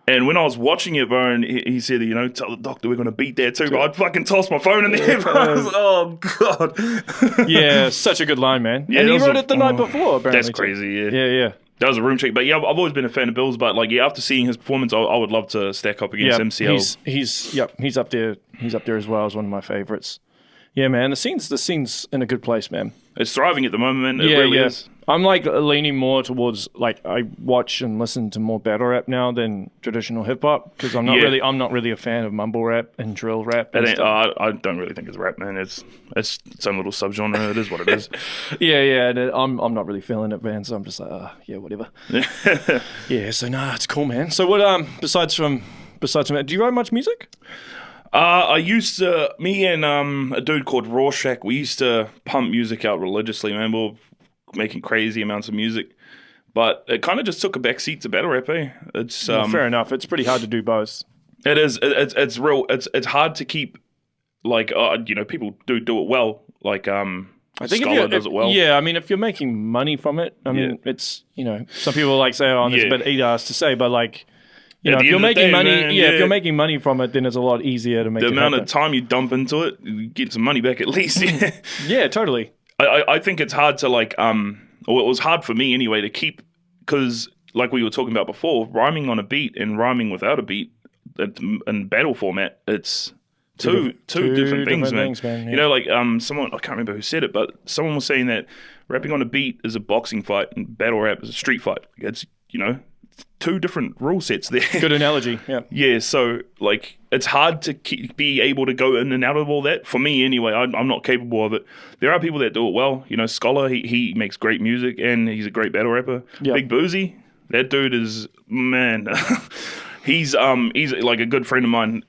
And when I was watching it, bro, and he said, tell the doctor we're going to beat Dad too, but I'd fucking toss my phone in there, bro. I was like, oh, God. Yeah, such a good line, man. Yeah, and he wrote it the night before, apparently. That's crazy, yeah. Yeah. That was a room check. But yeah, I've always been a fan of Billz, but after seeing his performance, I would love to stack up against MCL. He's up there. He's up there as well as one of my favorites. Yeah, man. The scene's in a good place, man. It's thriving at the moment, man. It really is. I'm like leaning more towards like I watch and listen to more battle rap now than traditional hip hop because I'm not really a fan of mumble rap and drill rap. And I don't really think it's rap, man. It's its own little subgenre. It is what it is. yeah. I'm not really feeling it, man. So I'm just like, yeah, whatever. Yeah. So it's cool, man. So what? Besides from that, do you write much music? I used to, me and a dude called Rorschach, we used to pump music out religiously, man. We were making crazy amounts of music. But it kind of just took a backseat to battle rap, eh? It's fair enough. It's pretty hard to do both. It is. It's real. It's hard to keep, like, people do it well. Like, I think Scholar does it well. Yeah, I mean, if you're making money from it, I mean, it's, some people like say, it's a bit eat-ass to say, but like, if you're making money, if you're making money from it, then it's a lot easier to make. The amount of time you dump into it, you get some money back at least. Yeah, totally. I think it's hard to or it was hard for me anyway to keep, because like we were talking about before, rhyming on a beat and rhyming without a beat in battle format, it's two different things, man. Yeah. Someone, I can't remember who said it, but someone was saying that rapping on a beat is a boxing fight and battle rap is a street fight. It's two different rule sets there. Good analogy, yeah. Yeah, so, like, it's hard to be able to go in and out of all that. For me, anyway, I'm not capable of it. There are people that do it well. Scholar, he makes great music, and he's a great battle rapper. Yep. Big Boozy, that dude is, man, he's like a good friend of mine.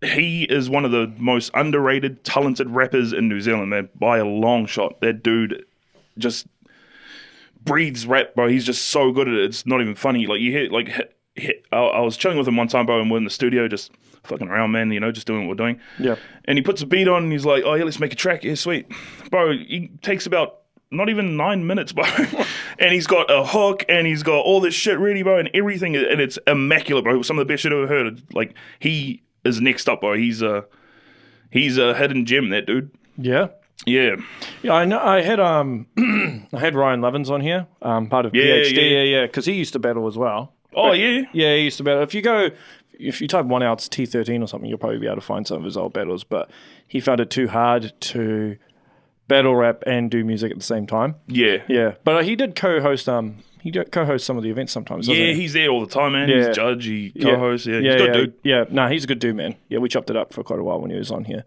He is one of the most underrated, talented rappers in New Zealand, man, by a long shot. That dude just breathes rap, bro. He's just so good at it. It's not even funny. Like, you hear, I was chilling with him one time, bro, and we're in the studio just fucking around, man, just doing what we're doing. Yeah. And he puts a beat on and he's like, oh, yeah, let's make a track. Yeah, sweet. Bro, he takes about not even 9 minutes, bro. And he's got a hook and he's got all this shit ready, bro, and everything, and it's immaculate, bro. Some of the best shit I've ever heard. Like, he is next up, bro. He's a hidden gem, that dude. Yeah. Yeah. Yeah, I know. I had Ryan Lovins on here, part of PhD. Yeah, because he used to battle as well. Oh, but, yeah? Yeah, he used to battle. If you type 1 ounce T13 or something, you'll probably be able to find some of his old battles, but he found it too hard to battle rap and do music at the same time. Yeah. Yeah, but he did co-host some of the events sometimes, doesn't he? He's there all the time, man. Yeah. He's judge, he co-hosts. Yeah, he's a good dude. Yeah, no, he's a good dude, man. Yeah, we chopped it up for quite a while when he was on here.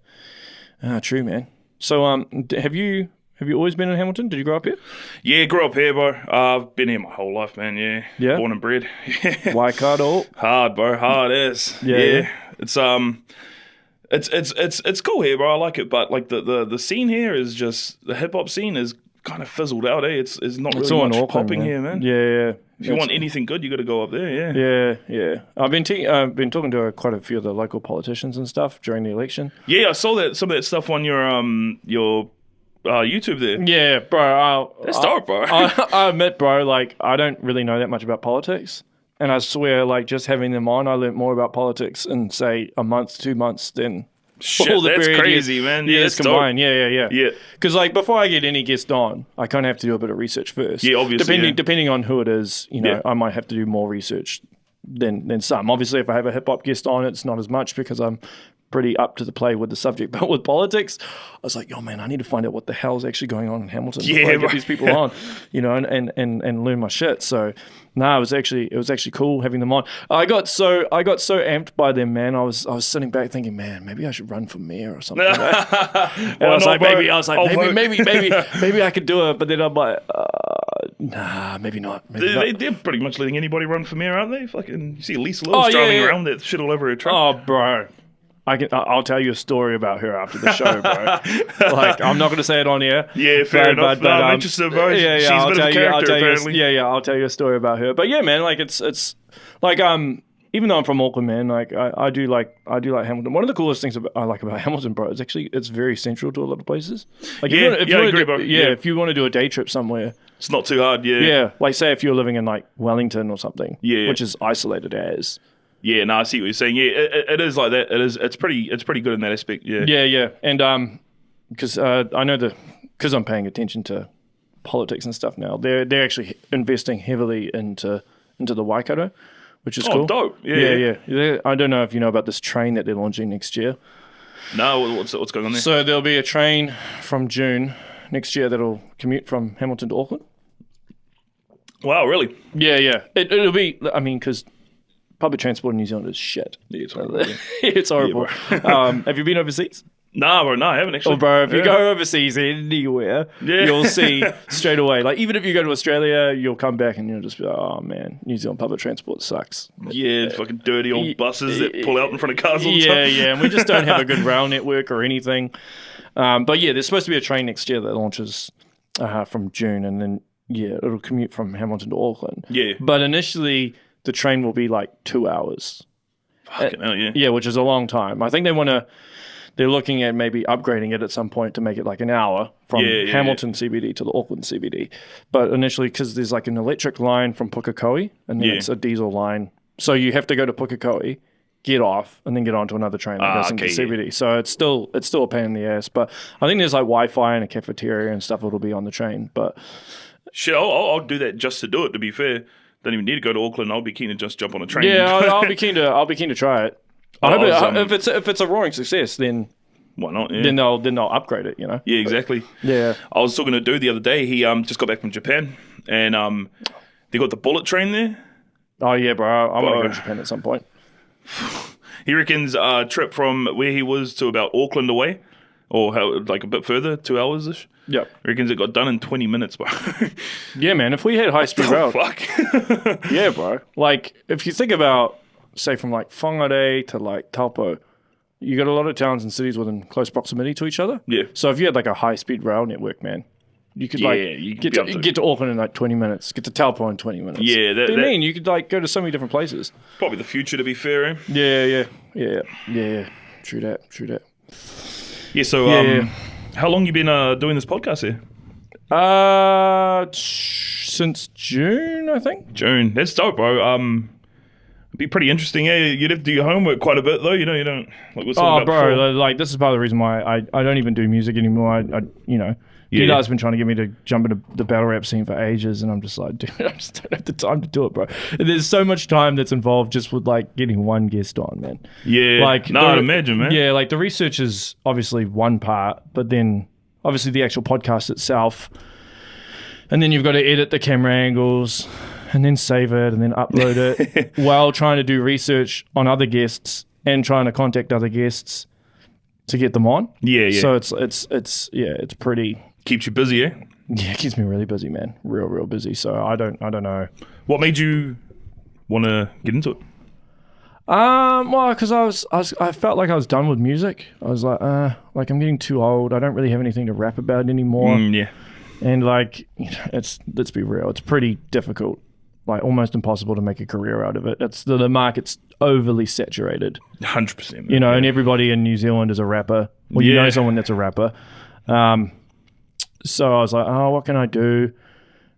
True, man. So, have you always been in Hamilton? Did you grow up here? Yeah, grew up here, bro. I've been here my whole life, man. Yeah. Born and bred. Waikato. Hard, bro. Hard as. Yeah. It's it's cool here, bro. I like it, but like the scene here is just, the hip hop scene is kind of fizzled out. It's not really much Auckland, popping here, man. Yeah. If you want anything good, you got to go up there. Yeah. I've been talking to quite a few of the local politicians and stuff during the election. Yeah, I saw some of that stuff on your YouTube there. Yeah, bro. That's dope, bro. I admit, bro, like, I don't really know that much about politics. And I swear, like, just having them on, I learned more about politics in, say, a month, 2 months than all the that's crazy, man. Yeah, that's combined. Dope. Yeah. Because, like, before I get any guest on, I kind of have to do a bit of research first. Yeah, obviously. Depending on who it is, I might have to do more research than some. Obviously, if I have a hip-hop guest on, it's not as much because I'm pretty up to the play with the subject. But with politics, I was like, yo, man, I need to find out what the hell is actually going on in Hamilton before I get these people on, and learn my shit. So, it was actually cool having them on. I got so amped by them, man. I was sitting back thinking, man, maybe I should run for mayor or something. And maybe I could do it, but then I'm like, nah, maybe not. They're pretty much letting anybody run for mayor, aren't they? Fucking, you see Lisa Lewis driving around that shit all over her truck. Oh, bro. I'll tell you a story about her after the show, bro. Like, I'm not going to say it on air. Yeah, fair enough. But I'm interested, bro. Yeah, she's a bit of a character, apparently. I'll tell you a story about her. But yeah, man, like, it's like, even though I'm from Auckland, man, like, I do like Hamilton. One of the coolest things I like about Hamilton, bro, is actually it's very central to a lot of places. Like, I agree, bro. Yeah, if you want to do a day trip somewhere, it's not too hard. Yeah, like, say if you're living in like Wellington or something, which is isolated as. Yeah, no, I see what you're saying. Yeah, it is like that. It's pretty good in that aspect. Yeah. Yeah. And because I know because I'm paying attention to politics and stuff now, they're actually investing heavily into the Waikato, which is cool. Oh, dope. Yeah. I don't know if you know about this train that they're launching next year. No, what's going on there? So there'll be a train from June next year that'll commute from Hamilton to Auckland. Wow, really? Yeah. It'll be. I mean, because public transport in New Zealand is shit. Yeah, it's horrible. It's horrible. Yeah, have you been overseas? Nah, bro, no, I haven't actually. Oh, bro, if you go overseas anywhere, you'll see straight away. Like, even if you go to Australia, you'll come back and you'll just be like, oh, man, New Zealand public transport sucks. Yeah, fucking dirty old buses that pull out in front of cars all the time. Yeah, and we just don't have a good rail network or anything. But yeah, there's supposed to be a train next year that launches from June, and then, yeah, it'll commute from Hamilton to Auckland. Yeah. But initially, the train will be like 2 hours. Fucking hell, yeah. Yeah, which is a long time. I think they're looking at maybe upgrading it at some point to make it like an hour from Hamilton CBD to the Auckland CBD. But initially, because there's like an electric line from Pukekohe, and then it's a diesel line. So you have to go to Pukekohe, get off, and then get onto another train that goes into CBD. So it's still a pain in the ass. But I think there's like Wi-Fi and a cafeteria and stuff that'll be on the train. But shit, I'll do that just to do it, to be fair. Don't even need to go to Auckland. I'll be keen to just jump on a train. Yeah, I'll be keen to try it. If it's a roaring success, then why not? Yeah. Then they'll upgrade it, you know. Yeah, exactly. Yeah. I was talking to a dude the other day. He just got back from Japan, and they got the bullet train there. Oh yeah, bro. I want to go to Japan at some point. He reckons a trip from where he was to about Auckland away, or like a bit further, 2 hours ish. Yep. He reckons it got done in 20 minutes, bro. Yeah, man. If we had high speed rail, fuck. Yeah, bro. Like if you think about, say, from like Whangarei to like Taupo, you got a lot of towns and cities within close proximity to each other. Yeah. So if you had like a high speed rail network, man, you could get to Auckland in like 20 minutes, get to Taupo in 20 minutes. Yeah, what do you mean? You could like go to so many different places. Probably the future, to be fair. Eh? Yeah. True that. Yeah. So how long you been doing this podcast here? Since June, I think. June. That's dope, bro. It'd be pretty interesting. Yeah, you'd have to do your homework quite a bit, though. You know, you don't. Like, like this is part of the reason why I don't even do music anymore. You guys have been trying to get me to jump into the battle rap scene for ages, and I'm just like, dude, I just don't have the time to do it, bro. There's so much time that's involved just with like getting one guest on, man. Yeah, like I'd imagine, man. Yeah, like the research is obviously one part, but then obviously the actual podcast itself, and then you've got to edit the camera angles, and then save it, and then upload it while trying to do research on other guests and trying to contact other guests to get them on. Yeah. So it's pretty. Keeps you busy, eh? Yeah, it keeps me really busy, man. Real busy. So I don't know. What made you want to get into it? Well, because I felt like I was done with music. I was like I'm getting too old. I don't really have anything to rap about anymore. Yeah. And like, let's be real. It's pretty difficult, like almost impossible to make a career out of it. It's the market's overly saturated. 100%. You know, and everybody in New Zealand is a rapper. Well, you know someone that's a rapper. So I was like, oh, what can I do?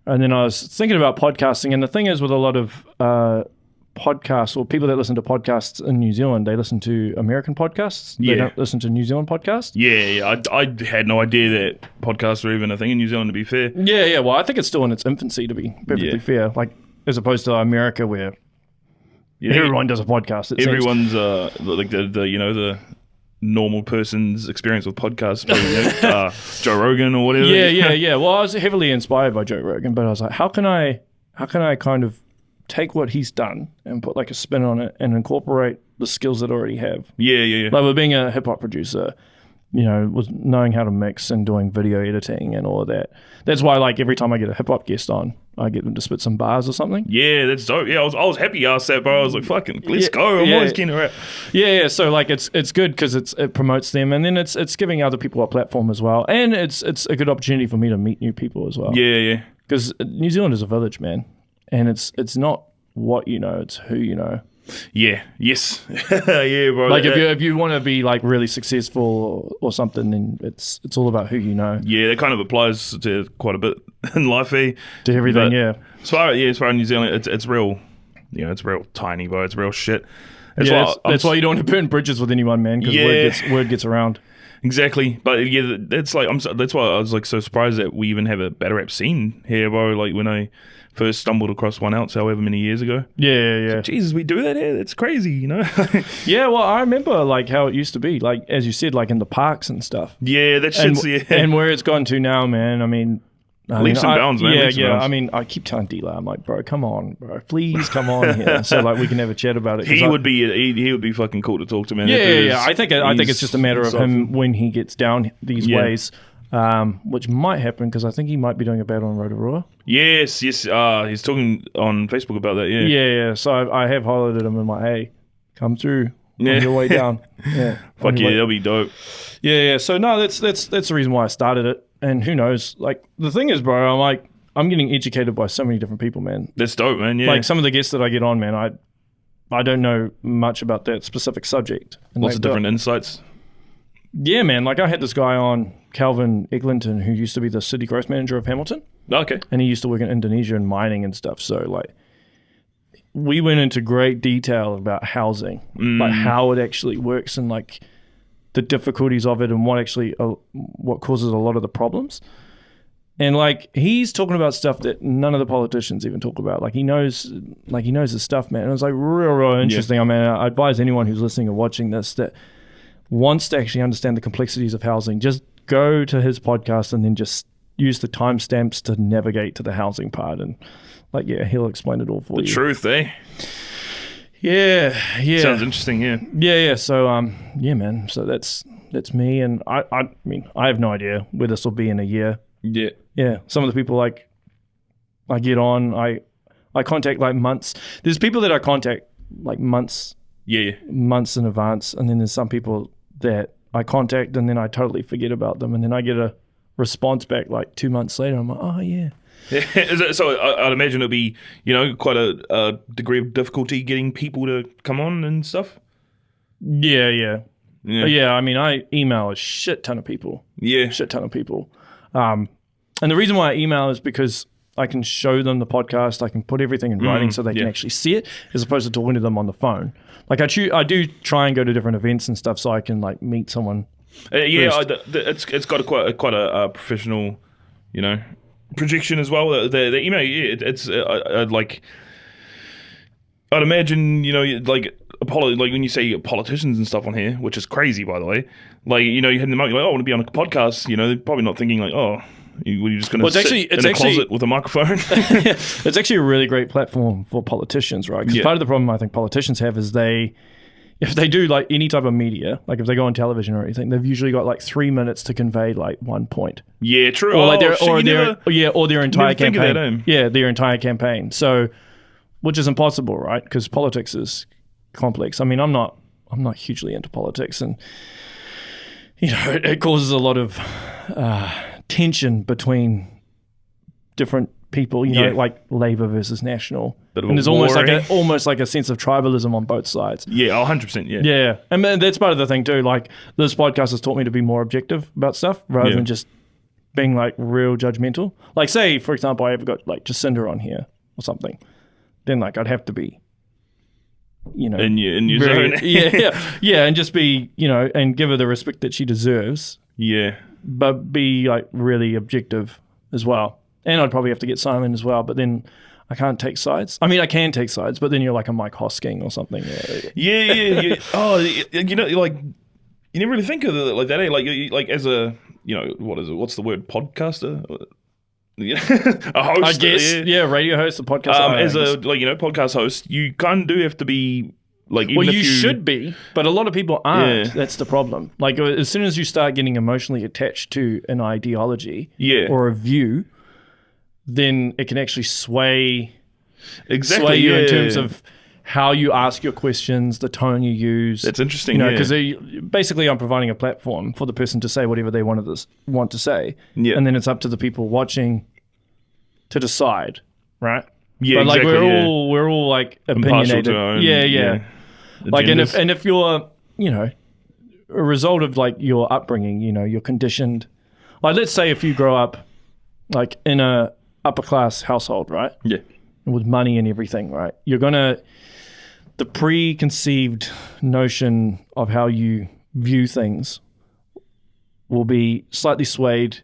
And then I was thinking about podcasting. And the thing is with a lot of podcasts or people that listen to podcasts in New Zealand, they listen to American podcasts. They don't listen to New Zealand podcasts. Yeah. I had no idea that podcasts were even a thing in New Zealand, to be fair. Yeah. Well, I think it's still in its infancy, to be perfectly fair. Like, as opposed to America where everyone does a podcast. Everyone's like the normal person's experience with podcasts, Joe Rogan or whatever. Yeah. Well, I was heavily inspired by Joe Rogan, but I was like, how can I kind of take what he's done and put like a spin on it and incorporate the skills that I already have? Yeah. Like with being a hip hop producer, you know, was knowing how to mix and doing video editing and all of that. That's why, like, every time I get a hip hop guest on, I get them to spit some bars or something. Yeah, that's dope. Yeah, I was happy you asked that, bro. I was like, fucking, let's go. I'm always keen to rap. Yeah. So like, it's good because it promotes them, and then it's giving other people a platform as well, and it's a good opportunity for me to meet new people as well. Yeah. Because New Zealand is a village, man, and it's not what you know, it's who you know. Yeah. Yes. Yeah, bro. Like if you want to be like really successful or something, then it's all about who you know. Yeah, that kind of applies to quite a bit in life, eh? To everything, but as far as New Zealand, it's real. You know, it's real tiny, bro. It's real shit. That's why you don't want to burn bridges with anyone, man. Because word gets around. Exactly, but yeah, that's like that's why I was like so surprised that we even have a battle rap scene here, bro. Like when I first stumbled across one else, however many years ago. Yeah. Like, Jesus, we do that here. It's crazy, you know. Yeah, well, I remember like how it used to be, like as you said, like in the parks and stuff. Yeah, that shit's and where it's gone to now, man. I mean, Leaps and bounds, man. Yeah, Leaps and yeah. bounds. I mean, I keep telling Dlar, I'm like, bro, come on, bro, please come on here, so like we can have a chat about it. He would be fucking cool to talk to, man. Yeah. I think it's just a matter of him when he gets down these ways, which might happen because I think he might be doing a battle on Rotorua. Yes. He's talking on Facebook about that. Yeah. So I have highlighted him in my hey, come through on your way down. Yeah, fuck yeah, that'll be dope. Yeah. So no, that's the reason why I started it. And who knows? Like the thing is, bro, I'm getting educated by so many different people, man. That's dope, man. Yeah. Like some of the guests that I get on, man, I don't know much about that specific subject. And lots of different insights. Yeah, man. Like I had this guy on, Kelvyn Eglinton, who used to be the city growth manager of Hamilton. Okay. And he used to work in Indonesia and mining and stuff. So like, we went into great detail about housing, like how it actually works and like the difficulties of it and what causes a lot of the problems. And like he's talking about stuff that none of the politicians even talk about. Like he knows his stuff, man. And it was like real interesting. Yeah. I mean, I advise anyone who's listening or watching this that wants to actually understand the complexities of housing, just go to his podcast and then just use the timestamps to navigate to the housing part. And like, yeah, he'll explain it all for you. The truth, eh? Yeah. Sounds interesting, yeah. Yeah. So, yeah, man. So that's me. And I mean, I have no idea where this will be in a year. Yeah. Yeah. Some of the people like I get on, I contact like months. There's people that I contact like months. Yeah. Months in advance. And then there's some people that I contact and then I totally forget about them. And then I get a response back like 2 months later. I'm like, oh, yeah. So I'd imagine it'll be, quite a degree of difficulty getting people to come on and stuff. Yeah. I mean, I email a shit ton of people. Yeah. Shit ton of people. And the reason why I email is because I can show them the podcast. I can put everything in writing so they can actually see it, as opposed to talking to them on the phone. Like I do try and go to different events and stuff so I can like meet someone. It's got quite a professional, projection as well. The email, it's like I'd imagine, like when you say politicians and stuff on here, which is crazy, by the way. Like you hit them up, you're like, oh, I want to be on a podcast. They're probably not thinking like, oh, were you just going to sit in a closet with a microphone? It's actually a really great platform for politicians, right? Because part of the problem I think politicians have is if they do like any type of media, like if they go on television or anything, they've usually got like 3 minutes to convey like one point. Yeah, true. Or their entire campaign. Their entire campaign. So, which is impossible, right? Because politics is complex. I mean, I'm not hugely into politics, and it causes a lot of tension between different people, like Labour versus National. And there's almost like a sense of tribalism on both sides. Yeah, 100%, yeah. Yeah, and that's part of the thing too. Like this podcast has taught me to be more objective about stuff rather than just being like real judgmental. Like say, for example, I ever got like Jacinda on here or something, then like I'd have to be, in your zone. yeah, and just be, and give her the respect that she deserves. Yeah. But be like really objective as well. And I'd probably have to get Simon as well, but then I can't take sides. I mean, I can take sides, but then you're like a Mike Hosking or something. Yeah. Oh, like you never really think of it like that, eh? Like as a, what is it? What's the word? Podcaster? A host, I guess. Yeah, radio host, a podcast. As a podcast host, you kind of do have to be like. Even you should be, but a lot of people aren't. Yeah. That's the problem. Like as soon as you start getting emotionally attached to an ideology, or a view, then it can actually sway you in terms of how you ask your questions, the tone you use. That's interesting, because basically I'm providing a platform for the person to say whatever they want to say, and then it's up to the people watching to decide, right? Yeah, but like exactly, we're all like opinionated. Yeah. Like and if you're a result of like your upbringing, you're conditioned. Like let's say if you grow up like in a upper class household, right? Yeah. With money and everything, right? The preconceived notion of how you view things will be slightly swayed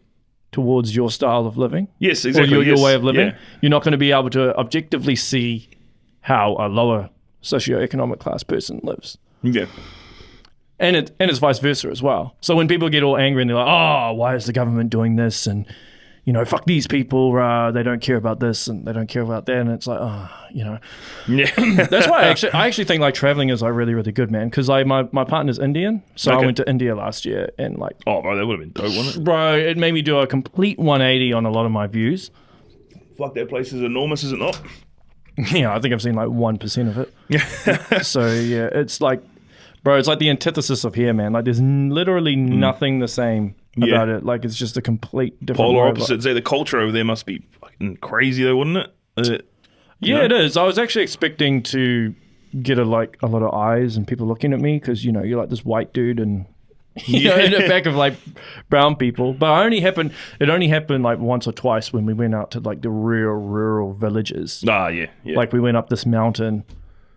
towards your style of living. Yes, exactly. Or your way of living. Yeah. You're not going to be able to objectively see how a lower socioeconomic class person lives. Yeah. And it's vice versa as well. So when people get all angry and they're like, oh, why is the government doing this? And, fuck these people, they don't care about this and they don't care about that, and it's like, Yeah. That's why I actually think like traveling is like really, really good, man, because like my partner's Indian, so I went to India last year, and like, Oh, bro, that would have been dope, wouldn't it? bro, it made me do a complete 180 on a lot of my views. Fuck, that place is enormous, is it not? Yeah, I think I've seen like 1% of it. So yeah, it's like, bro, it's like the antithesis of here, man. Like there's literally nothing the same about it. Like it's just a complete different Polar world. opposites. The culture over there must be fucking crazy, though, wouldn't it? Yeah, it is. I was actually expecting to get a lot of eyes and people looking at me because you're like this white dude and in the back of like brown people. But it only happened like once or twice when we went out to like the real rural villages. Yeah. Like we went up this mountain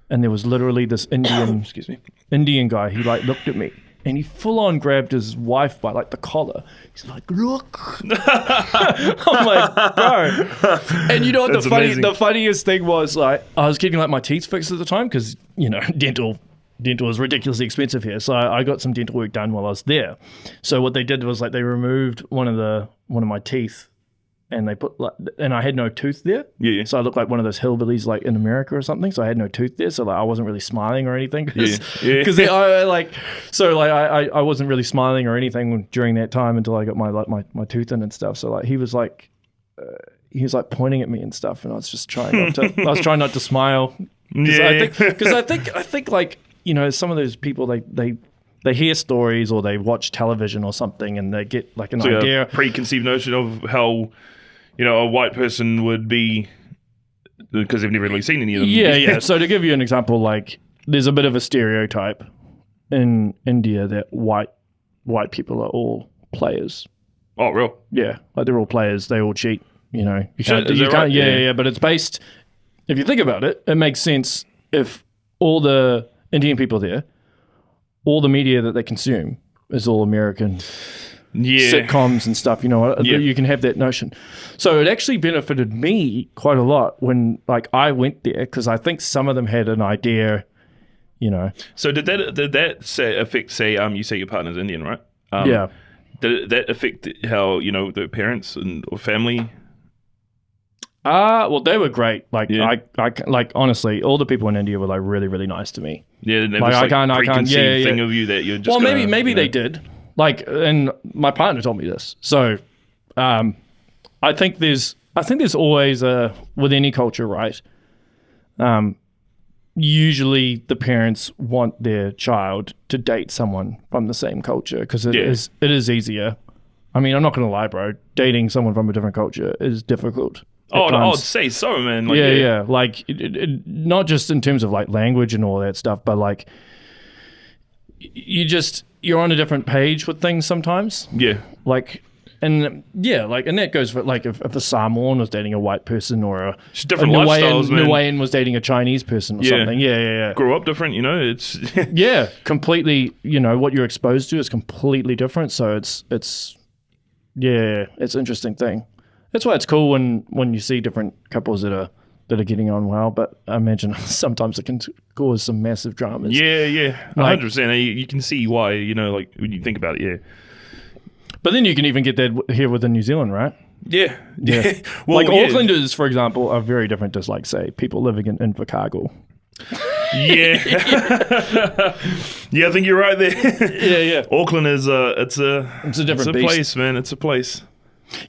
and there was literally this Excuse me. Indian guy. He like looked at me and he full on grabbed his wife by like the collar. He's like, look. I'm like, bro. And you know what the funniest thing was, like, I was getting like my teeth fixed at the time because, dental is ridiculously expensive here. So I got some dental work done while I was there. So what they did was like they removed one of my teeth and they put and I had no tooth there. Yeah. So I looked like one of those hillbillies like in America or something. So I had no tooth there. So like I wasn't really smiling or anything. Because I wasn't really smiling or anything during that time until I got my tooth in and stuff. So like he was like pointing at me and stuff, and I was just trying not to smile. I think like, some of those people, they hear stories or they watch television or something and they get like an idea. A preconceived notion of how, a white person would be because they've never really seen any of them. Yeah. So to give you an example, like there's a bit of a stereotype in India that white people are all players. Oh, real? Yeah. Like they're all players. They all cheat. You can't. Right? Yeah. But it's based, if you think about it, it makes sense if all the Indian people there, all the media that they consume is all American sitcoms and stuff, you can have that notion. So it actually benefited me quite a lot when like I went there, because I think some of them had an idea, So did that affect, you say your partner's Indian, right? Yeah. Did that affect how, the parents or family? Well, they were great. Like, I like honestly, all the people in India were like really, really nice to me. Yeah, like I can't. Yeah. Thing of you that you're just. Well, maybe they did. Like, and my partner told me this. So, I think there's always with any culture, right? Usually the parents want their child to date someone from the same culture because it is easier. I mean, I'm not gonna lie, bro. Dating someone from a different culture is difficult. I'd say so, man. Like, yeah. Like, not just in terms of like language and all that stuff, but like, you're on a different page with things sometimes. Yeah. Like, and that goes for like if a Samoan was dating a white person or a different lifestyles, man. Niuean was dating a Chinese person or something. Yeah. Grow up different, it's yeah, completely. What you're exposed to is completely different. So it's an interesting thing. That's why it's cool when you see different couples that are getting on well, but I imagine sometimes it can cause some massive dramas. Yeah, 100%. You can see why, like when you think about it, yeah. But then you can even get that here within New Zealand, right? Yeah. Well, like Aucklanders, for example, are very different to like, say, people living in Invercargill. Yeah. Yeah, I think you're right there. Yeah. Auckland is it's a different beast. Place, man. It's a place.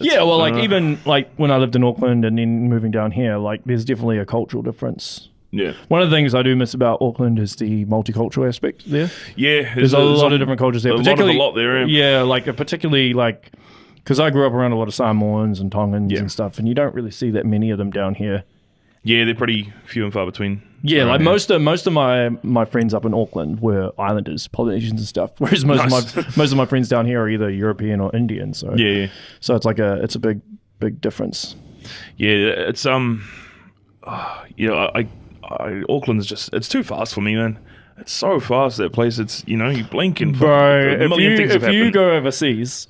Yeah, well, like even like when I lived in Auckland and then moving down here, like there's definitely a cultural difference. Yeah. One of the things I do miss about Auckland is the multicultural aspect there. Yeah. There's a lot of different cultures there. A lot there. Yeah, like particularly like, because I grew up around a lot of Samoans and Tongans and stuff, and you don't really see that many of them down here. Yeah, they're pretty few and far between. Yeah, like most of my friends up in Auckland were Islanders, Polynesians and stuff. Whereas most of my friends down here are either European or Indian. So so it's like it's a big difference. Yeah, it's Auckland's just, it's too fast for me, man. It's so fast, that place. It's you blink and if you go overseas,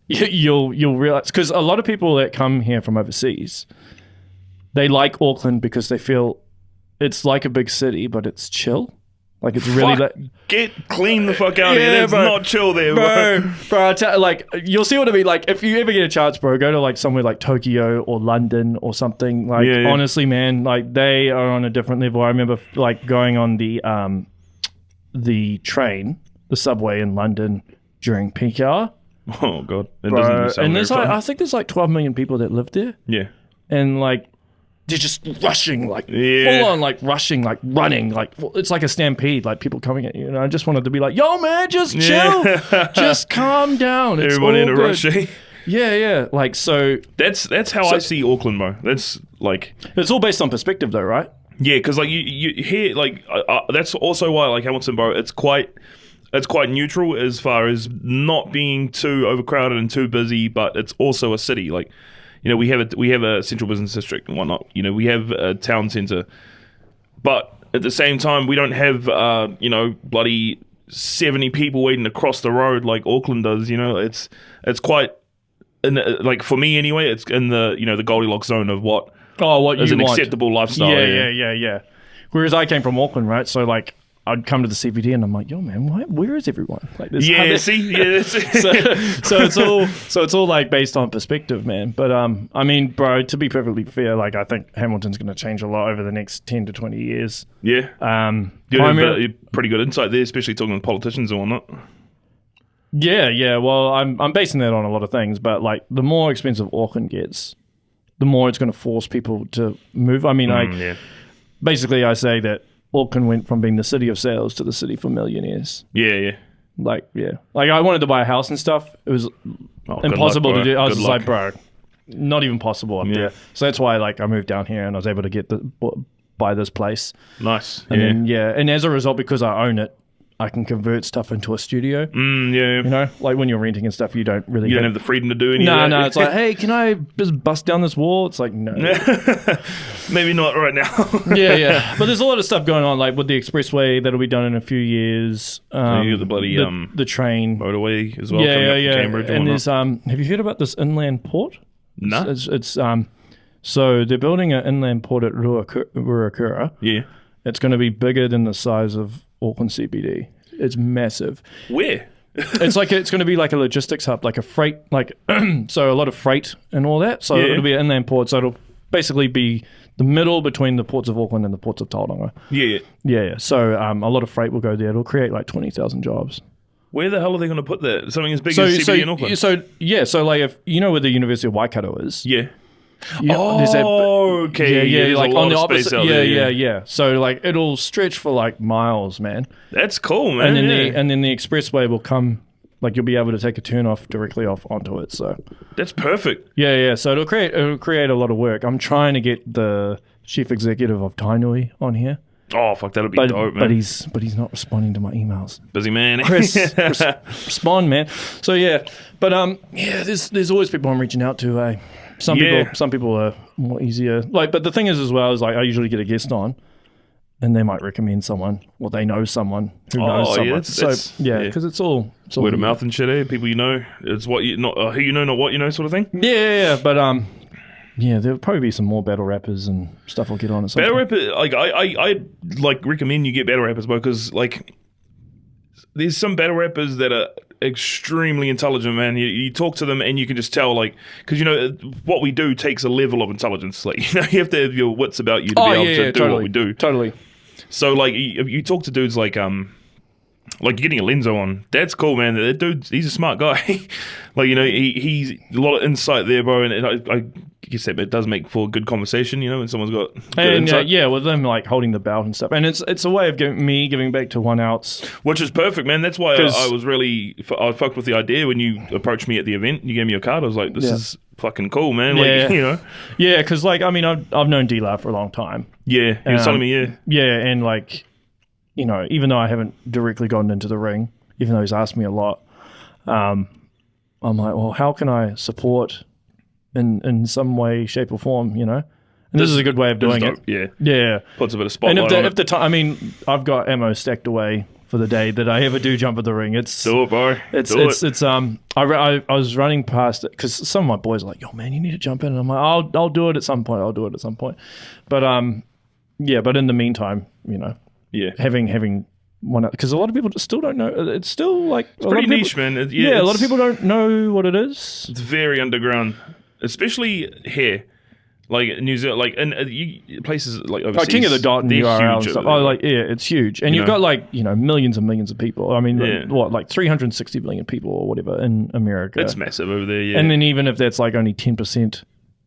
you'll realize, because a lot of people that come here from overseas, they like Auckland because they feel it's like a big city, but it's chill. Like it's really Get clean the fuck out of here. That's not chill there, bro. Like you'll see what I mean. Like if you ever get a chance, bro, go to like somewhere like Tokyo or London or something. Like honestly, man, like they are on a different level. I remember like going on the train, the subway in London during peak hour. Oh god, bro. And there's like I think there's like 12 million people that live there. Yeah, and like. They're just rushing, like full on, like rushing, like running, like it's like a stampede, like people coming at you. And I just wanted to be like, "Yo, man, just chill, just calm down." It's everyone in a good. rush. Yeah. Like so. That's how I see Auckland, bro. That's like it's all based on perspective, though, right? Yeah, because like you hear like that's also why like Hamilton, bro. It's quite neutral as far as not being too overcrowded and too busy, but it's also a city, like. You know, we have a central business district and whatnot. You know, we have a town centre, but at the same time, we don't have bloody 70 people waiting across the road like Auckland does. You know, it's quite like for me anyway. It's in the the Goldilocks zone of what is an acceptable lifestyle. Yeah. Whereas I came from Auckland, right? So like. I'd come to the CBD and I'm like, yo, man, where is everyone? Like, this so it's all like based on perspective, man. But I mean, bro, to be perfectly fair, like I think Hamilton's going to change a lot over the next 10 to 20 years. Yeah. You have pretty good insight there, especially talking to politicians and whatnot. Yeah. Well, I'm basing that on a lot of things, but like the more expensive Auckland gets, the more it's going to force people to move. I mean, basically I say that Auckland went from being the city of sales to the city for millionaires. Yeah. Like I wanted to buy a house and stuff. It was impossible to do. I was just like, bro, not even possible up there. So that's why like I moved down here and I was able to buy this place. Nice. And then, and as a result, because I own it, I can convert stuff into a studio. You know, like when you're renting and stuff, you don't really... You don't have the freedom to do anything. No, it's like, hey, can I just bust down this wall? It's like, no. Maybe not right now. yeah. But there's a lot of stuff going on, like with the expressway that'll be done in a few years. You got the bloody... the train. Motorway as well, coming up from Cambridge and there's... have you heard about this inland port? No. It's so they're building an inland port at Ruakura. Yeah. It's going to be bigger than the size of Auckland CBD. It's massive. Where? It's going to be like a logistics hub, like a freight, like so a lot of freight and all that. So it'll be an inland port. So it'll basically be the middle between the ports of Auckland and the ports of Tauranga. Yeah. So a lot of freight will go there. It'll create like 20,000 jobs. Where the hell are they going to put that? Something as big as CBD in Auckland? So like if you know where the University of Waikato is. Yeah. Okay. Yeah, like on the opposite. Yeah. So like it'll stretch for like miles, man. That's cool, man. And then the expressway will come, like you'll be able to take a turn off directly off onto it. So that's perfect. Yeah. So it'll create a lot of work. I'm trying to get the chief executive of Tainui on here. Oh fuck, that'll be dope, man. But he's not responding to my emails. Busy man. Chris, respond, man. So but there's always people I'm reaching out to. Some people are more easier. Like, but the thing is as well is like I usually get a guest on, and they might recommend someone, or they know someone who knows someone. Because it's all word of mouth and shit. People you know, it's what you not who you know, not what you know, sort of thing. Yeah. But there'll probably be some more battle rappers and stuff I'll get on. Battle rappers, like I like recommend you get battle rappers because like there's some battle rappers that are extremely intelligent, man. You talk to them and you can just tell, like, because what we do takes a level of intelligence. Like, you have to have your wits about you to be able to do what we do. Totally. So like you talk to dudes like you're getting Allenzo on. That's cool, man. That dude, he's a smart guy. Like, he's a lot of insight there, bro. And I guess that it does make for a good conversation, when someone's got good insight. With them like holding the belt and stuff. And it's a way of giving back to one outs. Which is perfect, man. That's why I fucked with the idea when you approached me at the event. You gave me your card. I was like, this is fucking cool, man. Like, Yeah, because like, I mean, I've known Dlar for a long time. Yeah, you were telling me, Yeah, and like, even though I haven't directly gotten into the ring, even though he's asked me a lot, I'm like, well, how can I support in some way, shape or form, And this is a good way of doing it. Yeah. Puts a bit of spotlight on it. If the time, I mean, I've got ammo stacked away for the day that I ever do jump at the ring. Do it, bro. I was running past it because some of my boys are like, yo, man, you need to jump in. And I'm like, I'll do it at some point. But, but in the meantime, having one, because a lot of people still don't know. It's still like It's pretty niche, man. A lot of people don't know what it is. It's very underground, especially here. Like New Zealand, like in places like overseas. Like King of the Dot and they're URL and huge stuff. over Oh, there. like, yeah, it's huge. And you've got like, millions and millions of people. I mean, like 360 million people or whatever in America. It's massive over there, yeah. And then even if that's like only 10%.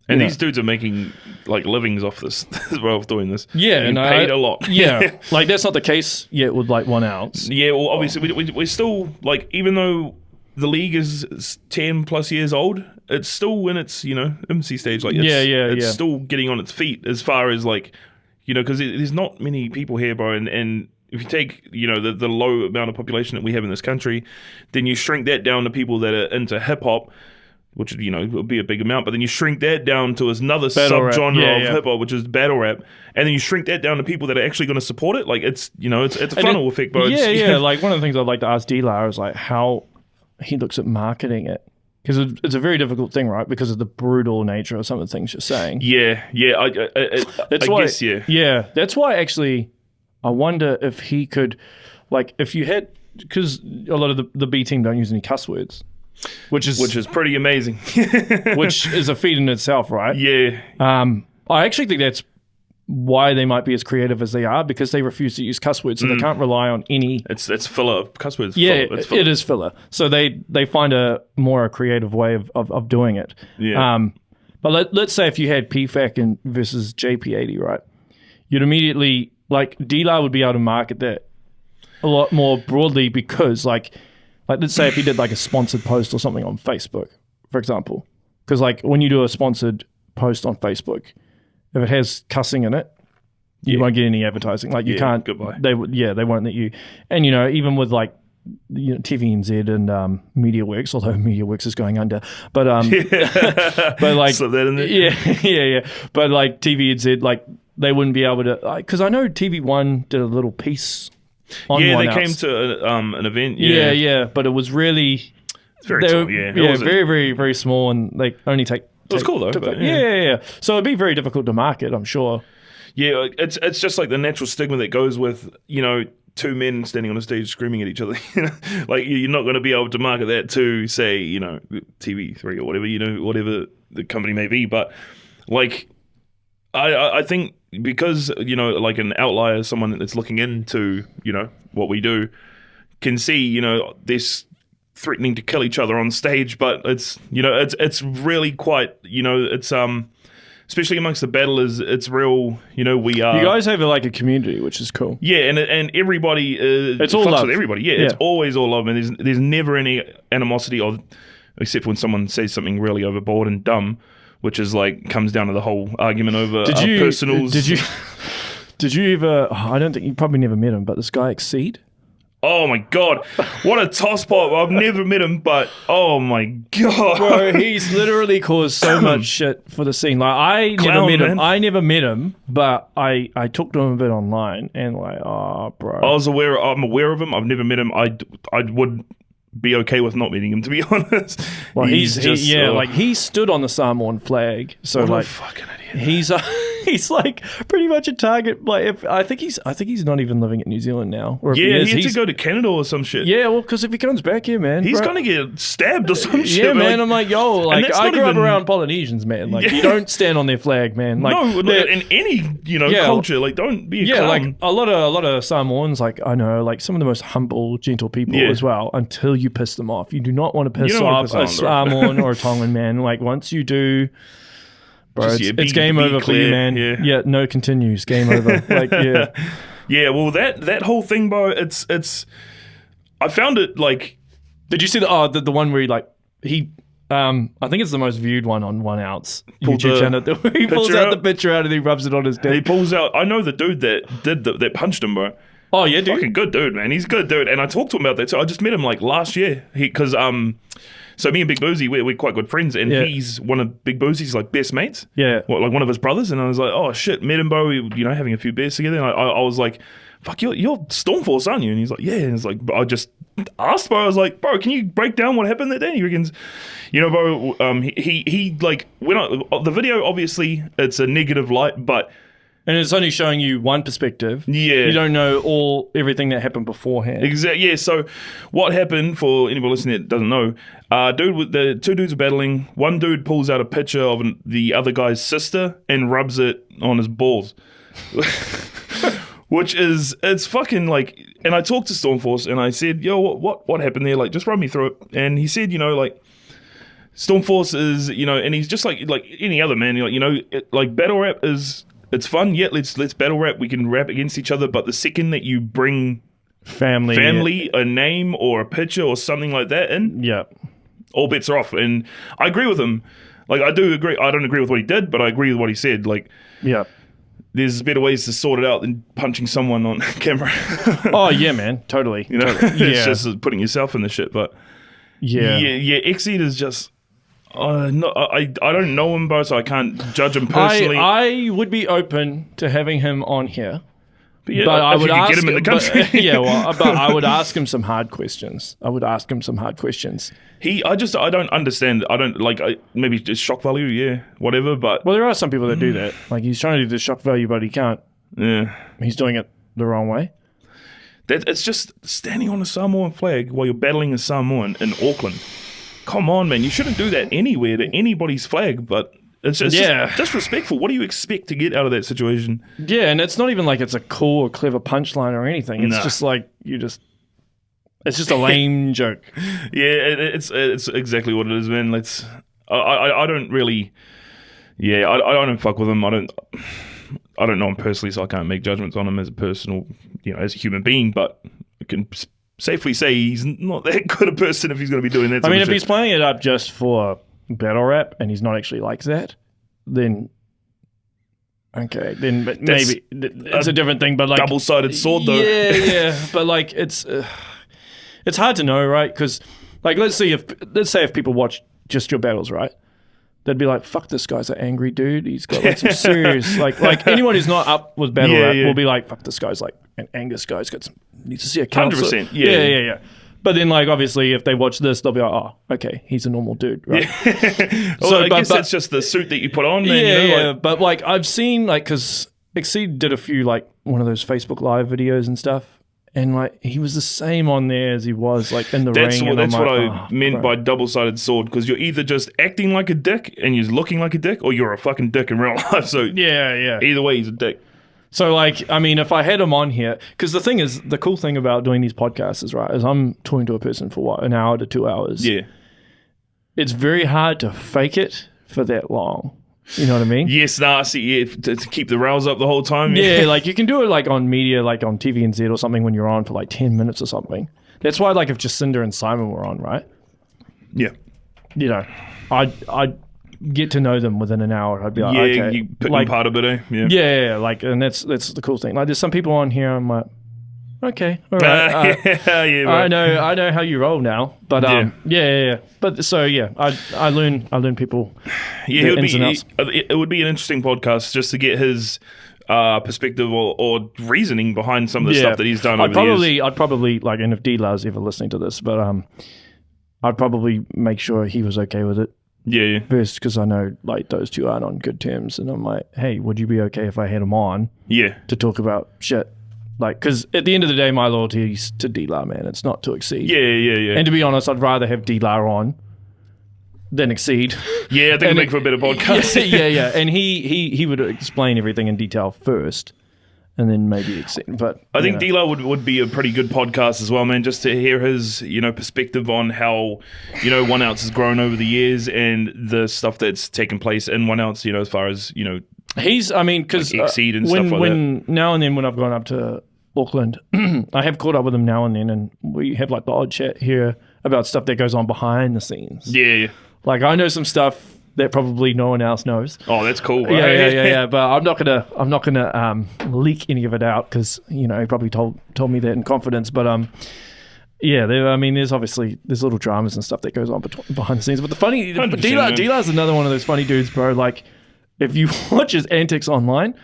And these dudes are making like livings off this as well, of doing this. Yeah. And paid a lot. Yeah. Like that's not the case yet with like 1 ounce. Yeah, well, obviously, we're still, like, even though the league is 10 plus years old, it's still in its, infancy stage. Like, it's still getting on its feet as far as, like, because there's not many people here, bro. And if you take, the low amount of population that we have in this country, then you shrink that down to people that are into hip hop, which, will be a big amount, but then you shrink that down to another subgenre of hip hop, which is battle rap, and then you shrink that down to people that are actually going to support it. Like, it's, it's a funnel effect, bro. Yeah. Like, one of the things I'd like to ask Dlar is, like, how he looks at marketing it. Because it's a very difficult thing, right? Because of the brutal nature of some of the things you're saying. Yeah. I guess. Yeah, that's why, actually, I wonder if he could, like, if you had, because a lot of the B team don't use any cuss words. Which is pretty amazing. Which is a feat in itself, right? Yeah. I actually think that's why they might be as creative as they are, because they refuse to use cuss words, so they can't rely on any. It's filler. Cuss words. Yeah, filler. It's filler. It is filler. So they find a more creative way of doing it. Yeah. But let's say if you had PFAK versus JP80, right? You'd immediately, like, Dlar would be able to market that a lot more broadly, because like let's say if you did like a sponsored post or something on Facebook, for example, because like when you do a sponsored post on Facebook, if it has cussing in it, you won't get any advertising. Like, you can't. Goodbye. They won't let you. And even with like TVNZ and MediaWorks, although MediaWorks is going under, but but like slip that in there. Yeah. But like TVNZ, like they wouldn't be able to, because I know TV1 did a little piece. They came to an event. Yeah. But it was really very small. Very, very, very small, and they only take. It was cool though. Yeah. So it'd be very difficult to market, I'm sure. Yeah, it's just like the natural stigma that goes with two men standing on a stage screaming at each other. Like, you're not going to be able to market that to, say, TV3 or whatever, whatever the company may be. But like, I think because like an outlier, someone that's looking into what we do, can see this threatening to kill each other on stage, but it's it's really quite it's especially amongst the battlers, it's real. We are. You guys have like a community, which is cool. Yeah, and everybody. It's all love. With everybody. Yeah, it's always all love, and there's never any animosity except when someone says something really overboard and dumb, which is like comes down to the whole argument over personals. Did you ever? I don't think you probably never met him, but this guy Xceed. Oh my god, what a tosspot! I've never met him, but oh my god, bro, he's literally caused so much shit for the scene. Like, I never met him, but I talked to him a bit online, and like, oh, bro, I'm aware of him. I've never met him. I would be okay with not meeting him, to be honest. Well, like he stood on the Samoan flag, so what like a fucking idiot. He's like pretty much a target. Like, I think he's not even living in New Zealand now. Or he had to go to Canada or some shit. Yeah, well, because if he comes back here, man, he's gonna get stabbed or some shit. Yeah, man. Like, I'm like, yo, like, I grew up around Polynesians, man. Like, you don't stand on their flag, man. Like, no, in any culture, like, don't be a clown. Like a lot of Samoans, like, I know, like some of the most humble, gentle people as well. Until you piss them off, you do not want to piss off a Samoan or a Tongan man. Like, once you do. Bro, it's game over for you, man. Yeah, no continues. Game over. Like, yeah. Yeah, well, that whole thing, bro, it's I found it like. Did you see the one where he I think it's the most viewed one on 1 ounce YouTube channel. He pulls out the picture out and he rubs it on his dick. He pulls out. I know the dude that punched him, bro. Oh yeah, dude. Fucking good dude, man. He's a good dude, and I talked to him about that too. I just met him like last year because So me and Big Boozy, we're quite good friends, and he's one of Big Boozy's like best mates. Yeah, like one of his brothers. And I was like, oh shit, met him, bro. Having a few beers together. And I was like, fuck, you're Stormforce, aren't you? And he's like, yeah. And it's like, I just asked, bro. I was like, bro, can you break down what happened that day? And he reckons, bro, he like the video. Obviously, it's a negative light, but And it's only showing you one perspective. Yeah. You don't know everything that happened beforehand. Exactly. Yeah. So what happened, for anybody listening that doesn't know, the two dudes are battling. One dude pulls out a picture of the other guy's sister and rubs it on his balls. Which is, it's fucking like, and I talked to Stormforce and I said, yo, what happened there? Like, just run me through it. And he said, like, Stormforce is, and he's just like any other man, like battle rap is, it's fun. Yeah, let's battle rap. We can rap against each other. But the second that you bring family, a name or a picture or something like that in, all bets are off. And I agree with him. Like, I do agree. I don't agree with what he did, but I agree with what he said. Like, there's better ways to sort it out than punching someone on camera. Oh yeah, man, totally. It's just putting yourself in the shit. But yeah. Xceed is just. I don't know him, both, so I can't judge him personally. I would be open to having him on here, but I would ask get him in the country. But I would ask him some hard questions. I don't understand. I don't like. Maybe just shock value, whatever. But there are some people that do that. Like, he's trying to do the shock value, but he can't. Yeah, he's doing it the wrong way. It's just standing on a Samoan flag while you're battling a Samoan in Auckland. Come on, man. You shouldn't do that anywhere to anybody's flag, but it's just disrespectful. What do you expect to get out of that situation? Yeah, and it's not even like it's a cool or clever punchline or anything. It's just like, it's just a lame joke. Yeah, it's exactly what it is, man. I don't really, I don't fuck with him. I don't know him personally, so I can't make judgments on him as a personal, as a human being, but I can safely say he's not that good a person if he's going to be doing that. If he's playing it up just for battle rap and he's not actually like that, then okay, then maybe it's a different thing. But like, double-sided sword, though. Yeah. But like, it's hard to know, right? Because like, let's say if people watch just your battles, right? They'd be like, fuck, this guy's an angry dude. He's got like some serious, like anyone who's not up with battle rap will be like, fuck, this guy's like an Angus guy's got some, needs to see a counselor. 100%. Yeah. But then, like, obviously, if they watch this, they'll be like, oh, okay, he's a normal dude, right? I guess that's just the suit that you put on, man. But like, I've seen, like, because Xceed did a few, like, one of those Facebook Live videos and stuff. And like, he was the same on there as he was like in the ring. That's what I meant by double-sided sword, because you're either just acting like a dick and you're looking like a dick, or you're a fucking dick in real life. So either way, he's a dick. So like, I mean, if I had him on here, because the thing is, the cool thing about doing these podcasts is I'm talking to a person for an hour to 2 hours. Yeah, it's very hard to fake it for that long. You know what I mean? Yes, I see. Yeah, to keep the rails up the whole time. Yeah, like you can do it like on media, like on TVNZ or something when you're on for like 10 minutes or something. That's why, like, if Jacinda and Simon were on, right? Yeah. I'd get to know them within an hour. I'd be like, okay. You pick them part of it, eh? Yeah, like, and that's the cool thing. Like, there's some people on here, I'm like, okay, all right. I know how you roll now, but But so I learn people. Yeah, it would be an interesting podcast just to get his perspective or reasoning behind some of the stuff that he's done over the years. I'd probably like, and if Dlar's ever listening to this, but I'd probably make sure he was okay with it. Yeah. First, because I know like those two aren't on good terms, and I'm like, hey, would you be okay if I had him on? Yeah. To talk about shit. Like, because at the end of the day, my loyalty is to Dlar, man. It's not to Xceed. Yeah. And to be honest, I'd rather have Dlar on than Xceed. Yeah, I think it'd make for a better podcast. Yeah. And he would explain everything in detail first, and then maybe Xceed. But I think Dlar would be a pretty good podcast as well, man. Just to hear his perspective on how 1 ounce has grown over the years and the stuff that's taken place in 1 ounce. As far as he's, I mean, because like Xceed and stuff like that. Now and then when I've gone up to Auckland, I have caught up with him now and then, and we have like the odd chat here about stuff that goes on behind the scenes. Yeah. Like, I know some stuff that probably no one else knows. Oh, that's cool. Right? Yeah. But I'm not gonna leak any of it out because he probably told me that in confidence. But there's obviously little dramas and stuff that goes on behind the scenes. But Dlar's another one of those funny dudes, bro. Like, if you watch his antics online,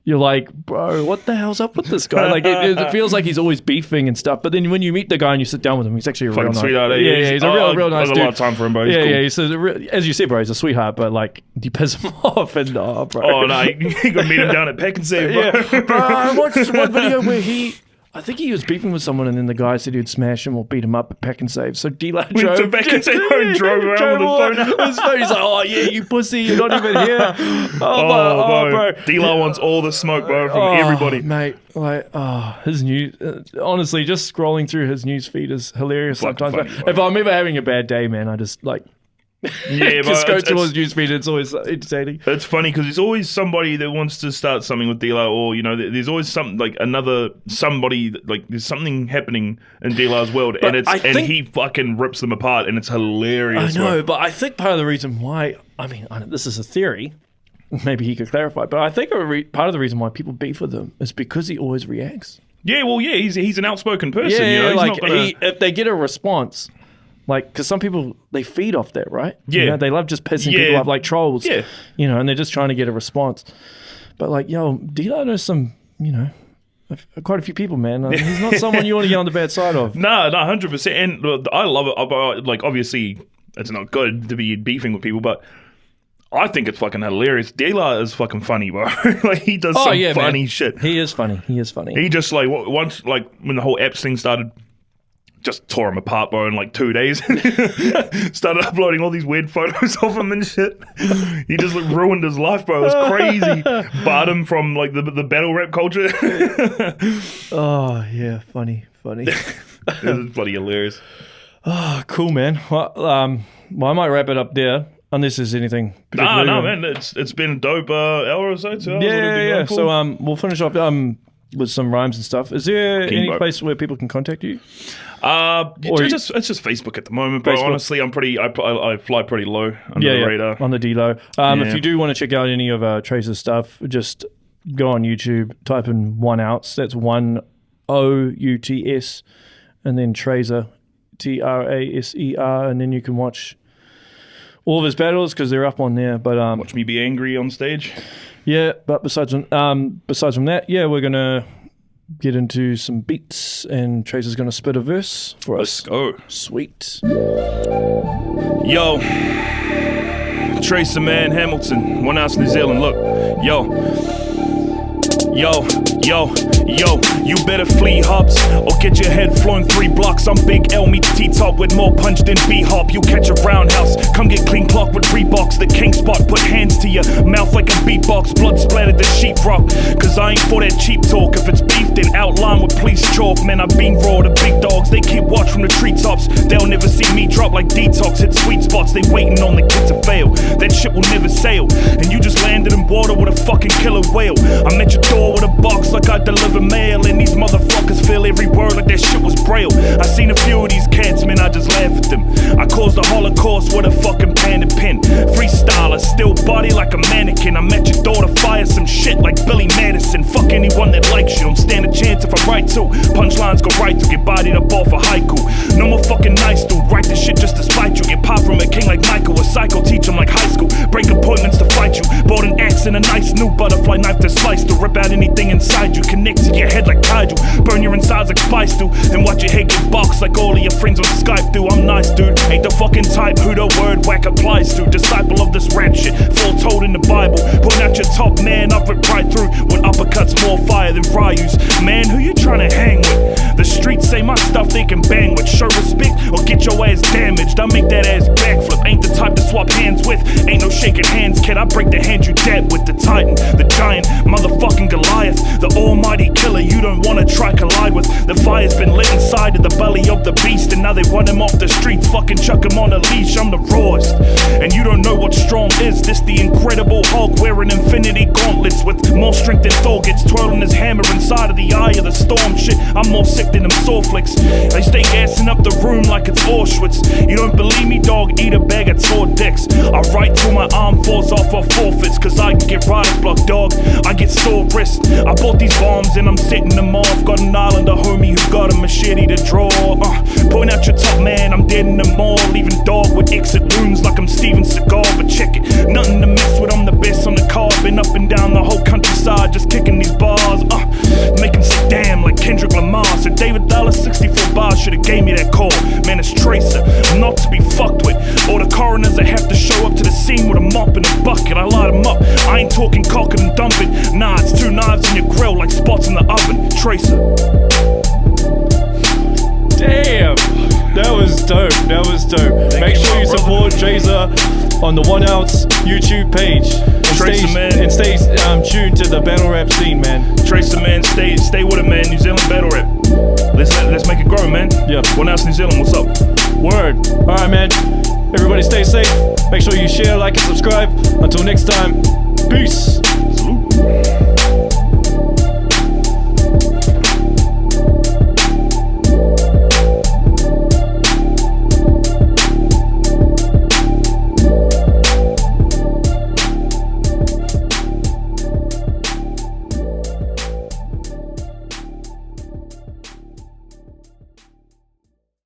you're like, bro, what the hell's up with this guy? Like, it feels like he's always beefing and stuff. But then when you meet the guy and you sit down with him, he's actually a real nice sweetheart. Yeah, he's a real nice dude. I got a lot of time for him, bro. He's cool. Yeah. He's as you said, bro, he's a sweetheart. But like, you piss him off, and bro. Oh no, you got to meet him down at Pack and Save, bro. Yeah, bro. I watched one video where I think he was beefing with someone, and then the guy said he'd smash him or beat him up at Pack and Save. So Dlar drove to Pack and Save and drove around with his phone. He's like, oh yeah, you pussy, you're not even here. Bro. Dlar wants all the smoke, bro, from everybody. Mate, like, his news. Honestly, just scrolling through his news feed is hilarious sometimes. Funny, if I'm ever having a bad day, man, I just like. Yeah, just go to his news feed. It's always entertaining. It's funny because there's always somebody that wants to start something with Dlar, or there's always something like somebody like there's something happening in Dlar's world, and he fucking rips them apart, and it's hilarious. I know, but I think part of the reason why, this is a theory. Maybe he could clarify, but I think part of the reason why people beef with him is because he always reacts. Yeah, well, yeah, he's an outspoken person. Yeah, if they get a response. Like, because some people, they feed off that, right? Yeah. They love just pissing people off like trolls. Yeah. And they're just trying to get a response. But like, Dlar knows some, quite a few people, man. He's not someone you want to get on the bad side of. No, 100%. And I love it. Like, obviously, it's not good to be beefing with people, but I think it's fucking hilarious. Dlar is fucking funny, bro. Like, he does some funny shit. He is funny. He just, like, once, like, when the whole Epps thing started, just tore him apart, bro, in like 2 days. Started uploading all these weird photos of him and shit. He just ruined his life, bro. It was crazy. Barred him from like the battle rap culture. Oh yeah, funny. It was bloody hilarious. Oh, cool, man. Well, I might wrap it up there. Unless there's anything. No, man. It's been a dope hour or so. 2 hours. Yeah. So we'll finish off with some rhymes and stuff. Is there any place where people can contact you? It's just Facebook at the moment, bro. Honestly, I fly pretty low under the radar. On the D-low. If you do want to check out any of Traser's stuff, just go on YouTube, type in 1Outs. That's 1OUTS, and then Traser, TRASER, and then you can watch all of his battles because they're up on there. But watch me be angry on stage. Yeah, but besides from that, we're gonna get into some beats, and Tracer's gonna spit a verse for us. Let's go. Sweet. Yo, Tracer, man, Hamilton, 1Outs, New Zealand. Look, Yo, you better flee hops or get your head flown 3 blocks. I'm Big L meets T-Top with more punch than B-Hop. You catch a roundhouse, come get clean clock with Reeboks. The king spot, put hands to your mouth like a beatbox. Blood splattered the sheetrock, cause I ain't for that cheap talk. If it's beef, then outline with police chalk. Man, I been raw, the big dogs, they keep watch from the treetops. They'll never see me drop like Detox. Hit sweet spots, they waiting on the kid to fail. That shit will never sail, and you just landed in water with a fucking killer whale. I'm at your door with a box like I deliver mail, and these motherfuckers feel every word like that shit was braille. I seen a few of these cats, man, I just laugh at them. I caused the Holocaust with a fucking pen and pen. Freestyler, still body like a mannequin. I'm at your door to fire some shit like Billy Madison. Fuck anyone that likes you, don't stand a chance if I write to. Punchlines go right to get bodied up off a haiku. No more fucking nice dude, write this shit just to spite you. Get pop from a king like Michael, a psycho, teach him like high school. Break appointments to fight you. Bought an axe and a nice new butterfly knife to slice to rip out anything inside you. Connect to your head like kaiju, burn your insides like spice do, then watch your head get boxed like all of your friends on Skype do. I'm nice, dude, ain't the fucking type who the word whack applies to. Disciple of this rap shit, foretold in the Bible. Putting out your top, man, I've ripped right through with uppercuts more fire than Ryus. Man, who you trying to hang with? The streets say my stuff they can bang with. Show respect or get your ass damaged. I make that ass backflip, ain't the type to swap hands with. Ain't no shaking hands, kid, I break the hand you dab with. The Titan, the giant, motherfucking Goliath, the almighty killer you don't wanna try collide with. The fire's been lit inside of the belly of the beast, and now they run him off the streets, fucking chuck him on a leash. I'm the rawest, and you don't know what strong is. This the incredible Hulk wearing infinity gauntlets with more strength than Thor gets twirling his hammer inside of the eye of the storm. Shit, I'm more sick than them sore flicks. They stay gassing up the room like like it's Auschwitz. You don't believe me, dog? Eat a bag of tall dicks. I write till my arm falls off of forfeits, cause I can get writer's block, dog. I get sore wrist. I bought these bombs and I'm setting them off. Got an islander homie who got a machete to draw. Point out your top man, I'm dead in the mall. Leaving dog with exit wounds like I'm Steven Seagal. But check it, nothing to mess with, I'm the best on the card. Been up and down the whole countryside just kicking these bars. Make him say damn like Kendrick Lamar. So David Dlars 64 bars should've gave me that call. Man, it's Tracer, I'm not to be fucked with. All the coroners that have to show up to the scene with a mop and a bucket. I light them up, I ain't talking cock it and dump it. Nah, it's 2 knives in your grill like spots in the oven. Tracer. Damn, that was dope. That was dope. Make sure you support Traser on the 1 Ounce YouTube page. And stay tuned to the battle rap scene, man. Tracer, man, stay with it, man. New Zealand battle rap. Let's make it grow, man. Yeah. 1 Ounce New Zealand, what's up? Word. All right, man. Everybody stay safe. Make sure you share, like, and subscribe. Until next time, peace. Salute.